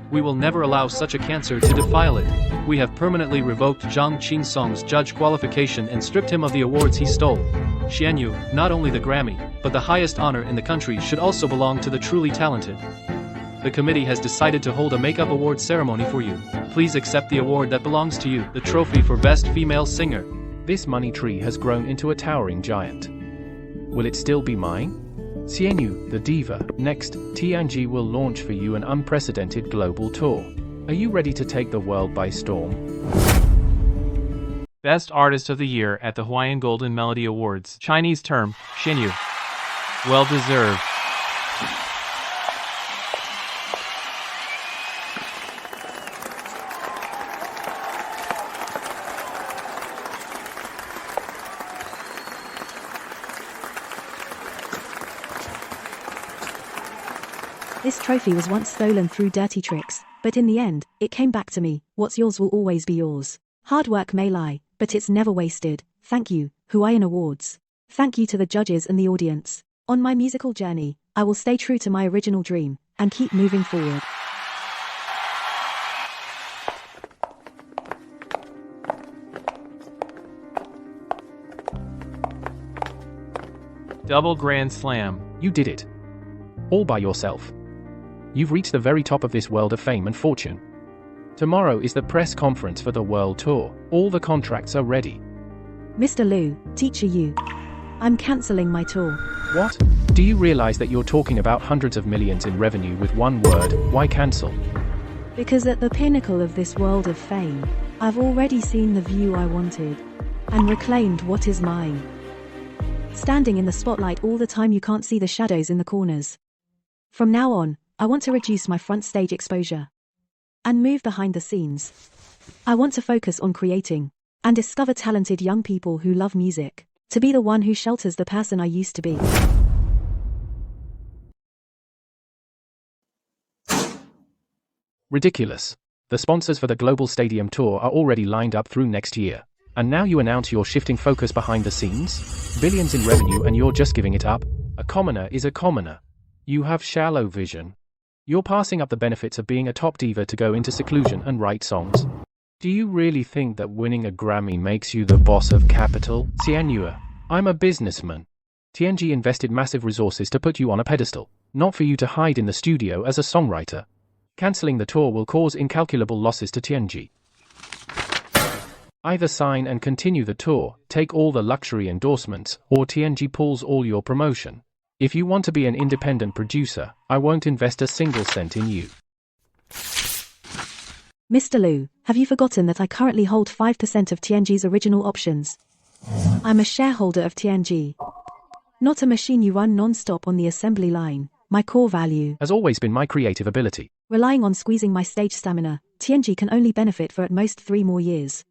We will never allow such a cancer to defile it. We have permanently revoked Zhang Qingsong's judge qualification and stripped him of the awards he stole. Xianyu, not only the Grammy, but the highest honor in the country should also belong to the truly talented. The committee has decided to hold a makeup award ceremony for you. Please accept the award that belongs to you, the trophy for Best Female Singer. This money tree has grown into a towering giant. Will it still be mine? Xianyu, the diva. Next, Tianji will launch for you an unprecedented global tour. Are you ready to take the world by storm? Best Artist of the Year at the Hawaiian Golden Melody Awards. Chinese term, Xinyu. Well deserved. This trophy was once stolen through dirty tricks, but in the end, it came back to me. What's yours will always be yours. Hard work may lie, but it's never wasted. Thank you, Hawaiian Awards. Thank you to the judges and the audience. On my musical journey, I will stay true to my original dream, and keep moving forward. Double Grand Slam. You did it. All by yourself. You've reached the very top of this world of fame and fortune. Tomorrow is the press conference for the world tour. All the contracts are ready. Mr. Liu, Teacher Yu. I'm cancelling my tour. What? Do you realize that you're talking about hundreds of millions in revenue with one word? Why cancel? Because at the pinnacle of this world of fame, I've already seen the view I wanted, and reclaimed what is mine. Standing in the spotlight all the time, you can't see the shadows in the corners. From now on, I want to reduce my front stage exposure and move behind the scenes. I want to focus on creating and discover talented young people who love music, to be the one who shelters the person I used to be. Ridiculous. The sponsors for the global stadium tour are already lined up through next year. And now you announce you're shifting focus behind the scenes? Billions in revenue and you're just giving it up? A commoner is a commoner. You have shallow vision. You're passing up the benefits of being a top diva to go into seclusion and write songs. Do you really think that winning a Grammy makes you the boss of capital? Xianyu, I'm a businessman. Tianji invested massive resources to put you on a pedestal, not for you to hide in the studio as a songwriter. Cancelling the tour will cause incalculable losses to Tianji. Either sign and continue the tour, take all the luxury endorsements, or Tianji pulls all your promotion. If you want to be an independent producer, I won't invest a single cent in you. Mr. Liu, have you forgotten that I currently hold 5% of Tianji's original options? I'm a shareholder of Tianji. Not a machine you run non-stop on the assembly line. My core value has always been my creative ability. Relying on squeezing my stage stamina, Tianji can only benefit for at most 3 more years.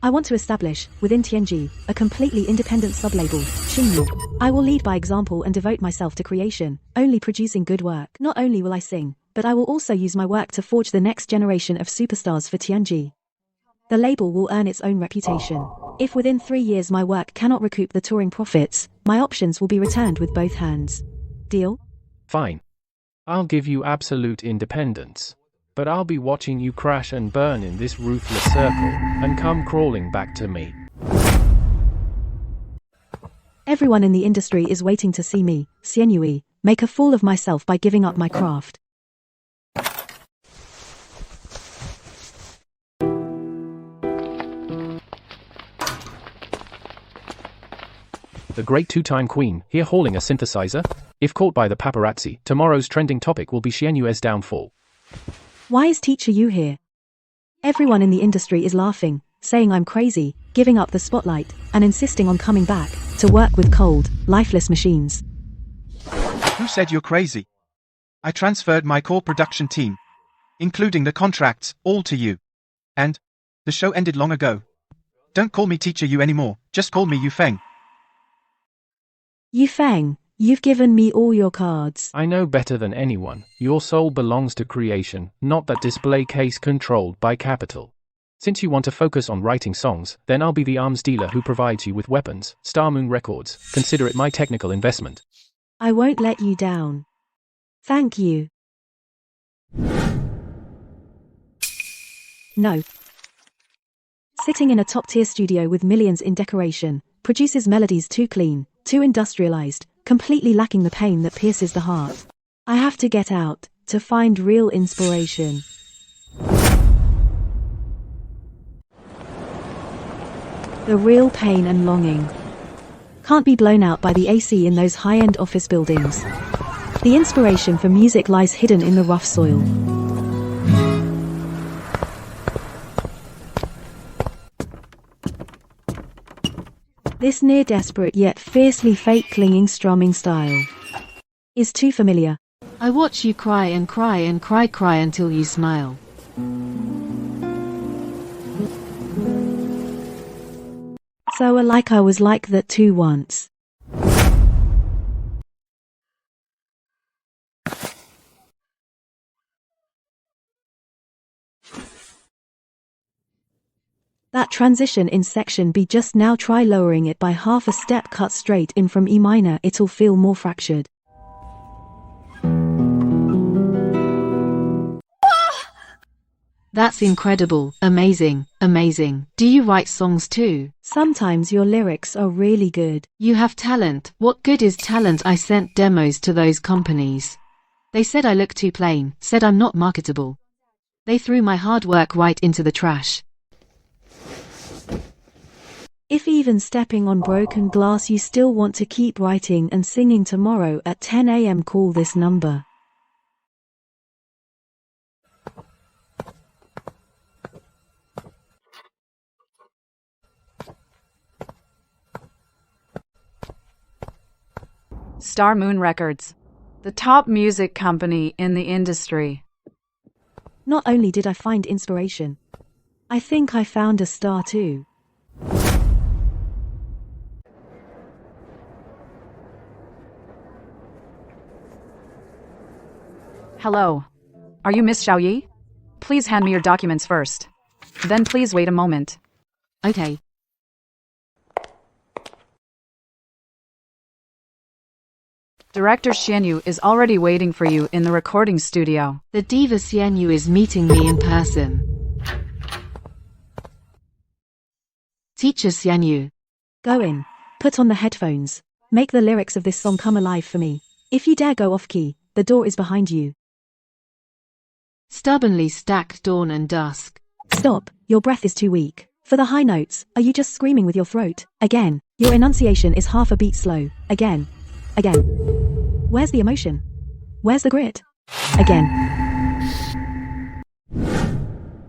I want to establish, within Tianji, a completely independent sublabel, Xinyu. I will lead by example and devote myself to creation, only producing good work. Not only will I sing, but I will also use my work to forge the next generation of superstars for Tianji. The label will earn its own reputation. If within 3 years my work cannot recoup the touring profits, my options will be returned with both hands. Deal? Fine. I'll give you absolute independence. But I'll be watching you crash and burn in this ruthless circle, and come crawling back to me. Everyone in the industry is waiting to see me, Xianyu, make a fool of myself by giving up my craft. The great 2-time queen, here hauling a synthesizer? If caught by the paparazzi, tomorrow's trending topic will be Xianyu's downfall. Why is Teacher Yu here? Everyone in the industry is laughing, saying I'm crazy, giving up the spotlight, and insisting on coming back to work with cold, lifeless machines. Who said you're crazy? I transferred my core production team, including the contracts, all to you. And the show ended long ago. Don't call me Teacher Yu anymore, just call me Yu Feng. Yu Feng, you've given me all your cards. I know better than anyone. Your soul belongs to creation, not that display case controlled by capital. Since you want to focus on writing songs, then I'll be the arms dealer who provides you with weapons. Star Moon Records, consider it my technical investment. I won't let you down. Thank you. No. Sitting in a top-tier studio with millions in decoration, produces melodies too clean, too industrialized, completely lacking the pain that pierces the heart. I have to get out, to find real inspiration. The real pain and longing can't be blown out by the AC in those high-end office buildings. The inspiration for music lies hidden in the rough soil. This near-desperate yet fiercely fake-clinging strumming style is too familiar. I watch you cry and cry and cry until you smile. So alike I was like that too once. That transition in section B, just now try lowering it by half a step, cut straight in from E minor, it'll feel more fractured. That's incredible, amazing, amazing. Do you write songs too? Sometimes your lyrics are really good. You have talent. What good is talent? I sent demos to those companies. They said I look too plain, said I'm not marketable. They threw my hard work right into the trash. If even stepping on broken glass you still want to keep writing and singing, tomorrow at 10 a.m. call this number. Star Moon Records, the top music company in the industry. Not only did I find inspiration, I think I found a star too. Hello. Are you Miss Xiaoyi? Please hand me your documents first. Then please wait a moment. Okay. Director Xianyu is already waiting for you in the recording studio. The diva Xianyu is meeting me in person. Teacher Xianyu. Go in. Put on the headphones. Make the lyrics of this song come alive for me. If you dare go off key, the door is behind you. Stubbornly stacked dawn and dusk. Stop, your breath is too weak. For the high notes, are you just screaming with your throat? Again. Your enunciation is half a beat slow. Again. Again. Where's the emotion? Where's the grit? Again.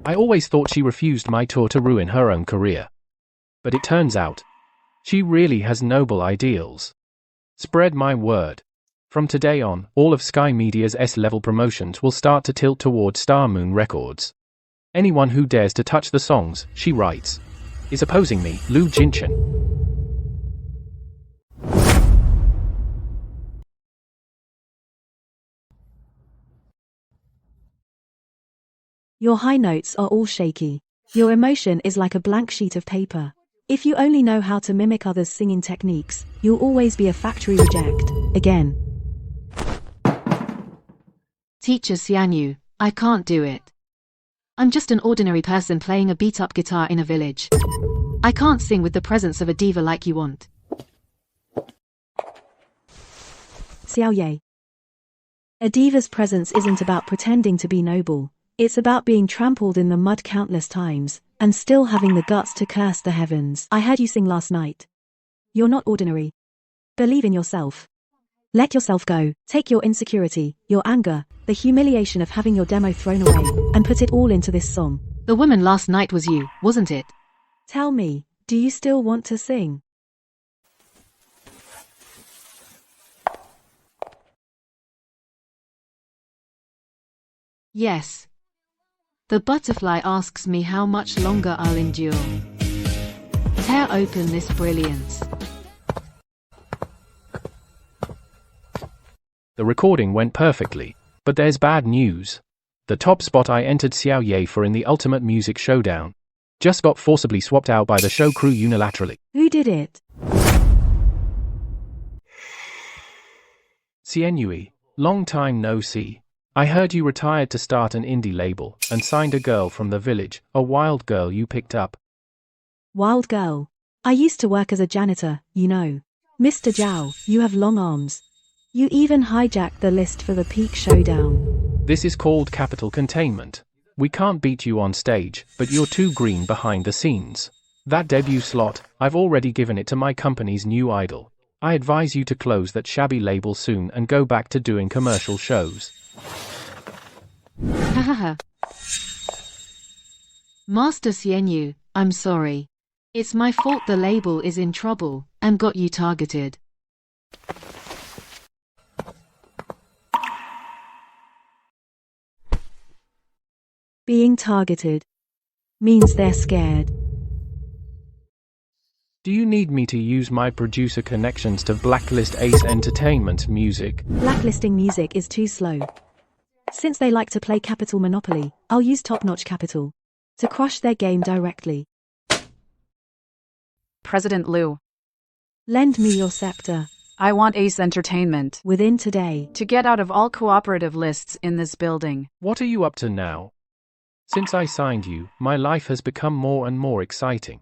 I always thought she refused my tour to ruin her own career. But it turns out, she really has noble ideals. Spread my word. From today on, all of Sky Media's S-level promotions will start to tilt toward Star Moon Records. Anyone who dares to touch the songs she writes is opposing me, Lu Jinchen. Your high notes are all shaky. Your emotion is like a blank sheet of paper. If you only know how to mimic others' singing techniques, you'll always be a factory reject. Again. Teacher Xianyu, I can't do it. I'm just an ordinary person playing a beat-up guitar in a village. I can't sing with the presence of a diva like you want. Xiaoye. A diva's presence isn't about pretending to be noble. It's about being trampled in the mud countless times, and still having the guts to curse the heavens. I heard you sing last night. You're not ordinary. Believe in yourself. Let yourself go. Take your insecurity, your anger, the humiliation of having your demo thrown away, and put it all into this song. The woman last night was you, wasn't it? Tell me, do you still want to sing? Yes. The butterfly asks me how much longer I'll endure. Tear open this brilliance. The recording went perfectly, but there's bad news. The top spot I entered Xiaoye for in the Ultimate Music Showdown just got forcibly swapped out by the show crew unilaterally. Who did it? Xianyue, long time no see. I heard you retired to start an indie label and signed a girl from the village, a wild girl you picked up. Wild girl. I used to work as a janitor, you know. Mr. Zhao, you have long arms. You even hijacked the list for the Peak Showdown. This is called capital containment. We can't beat you on stage, but you're too green behind the scenes. That debut slot, I've already given it to my company's new idol. I advise you to close that shabby label soon and go back to doing commercial shows. Hahaha. Master Xianyu, I'm sorry. It's my fault the label is in trouble and got you targeted. Being targeted means they're scared. Do you need me to use my producer connections to blacklist Ace Entertainment music? Blacklisting music is too slow. Since they like to play capital monopoly, I'll use top-notch capital to crush their game directly. President Liu. Lend me your scepter. I want Ace Entertainment. Within today. To get out of all cooperative lists in this building. What are you up to now? Since I signed you, my life has become more and more exciting.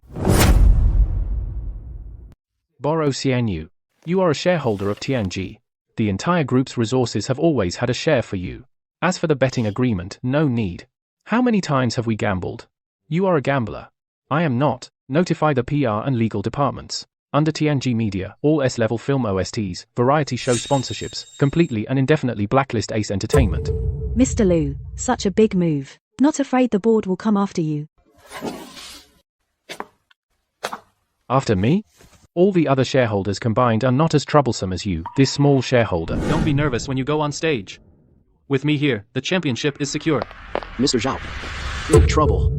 Borrow Xianyu. You are a shareholder of TNG. The entire group's resources have always had a share for you. As for the betting agreement, no need. How many times have we gambled? You are a gambler. I am not. Notify the PR and legal departments. Under TNG Media, all S-level film OSTs, variety show sponsorships, completely and indefinitely blacklist Ace Entertainment. Mr. Liu, such a big move. Not afraid the board will come after you. After me? All the other shareholders combined are not as troublesome as you, this small shareholder. Don't be nervous when you go on stage. With me here, the championship is secure. Mr. Zhao, big trouble.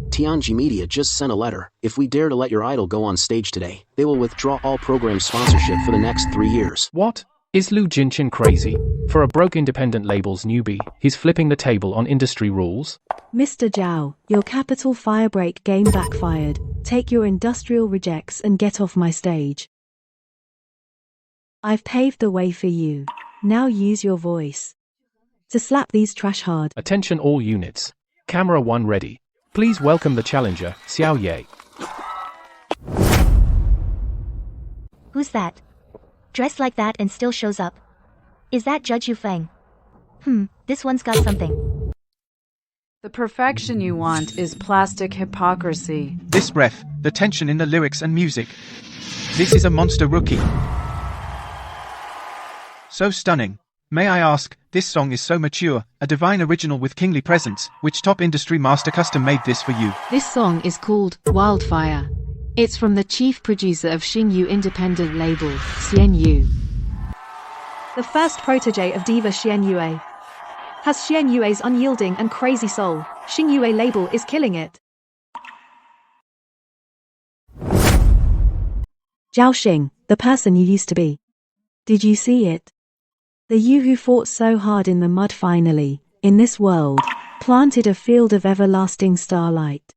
Tianji Media just sent a letter. If we dare to let your idol go on stage today, they will withdraw all program sponsorship for the next 3 years. What? Is Lu Jinshin crazy? For a broke independent label's newbie, he's flipping the table on industry rules? Mr. Zhao, your capital firebreak game backfired. Take your industrial rejects and get off my stage. I've paved the way for you. Now use your voice to slap these trash hard. Attention all units. Camera 1 ready. Please welcome the challenger, Xiao Ye. Who's that? Dressed like that and still shows up. Is that Judge Yufeng? This one's got something. The perfection you want is plastic hypocrisy. This breath, the tension in the lyrics and music. This is a monster rookie. So stunning. May I ask, this song is so mature, a divine original with kingly presence. Which top industry master custom made this for you? This song is called Wildfire. It's from the chief producer of Xingyu independent label, Xianyu. The first protege of diva Xianyue. Has Xianyue's unyielding and crazy soul. Xingyue label is killing it. Zhaoxing, the person you used to be. Did you see it? The you who fought so hard in the mud finally, in this world, planted a field of everlasting starlight.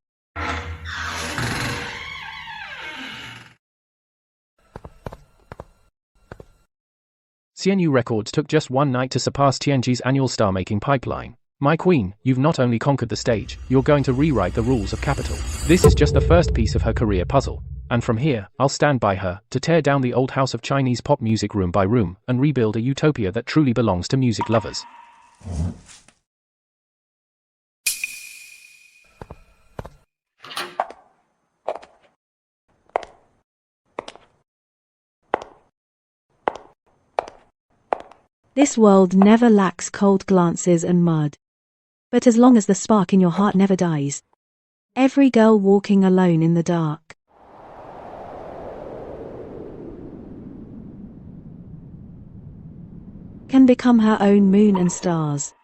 Xianyu Records took just one night to surpass TNG's annual star-making pipeline. My queen, you've not only conquered the stage, you're going to rewrite the rules of capital. This is just the first piece of her career puzzle. And from here, I'll stand by her, to tear down the old house of Chinese pop music room by room, and rebuild a utopia that truly belongs to music lovers. This world never lacks cold glances and mud. But as long as the spark in your heart never dies, every girl walking alone in the dark can become her own moon and stars.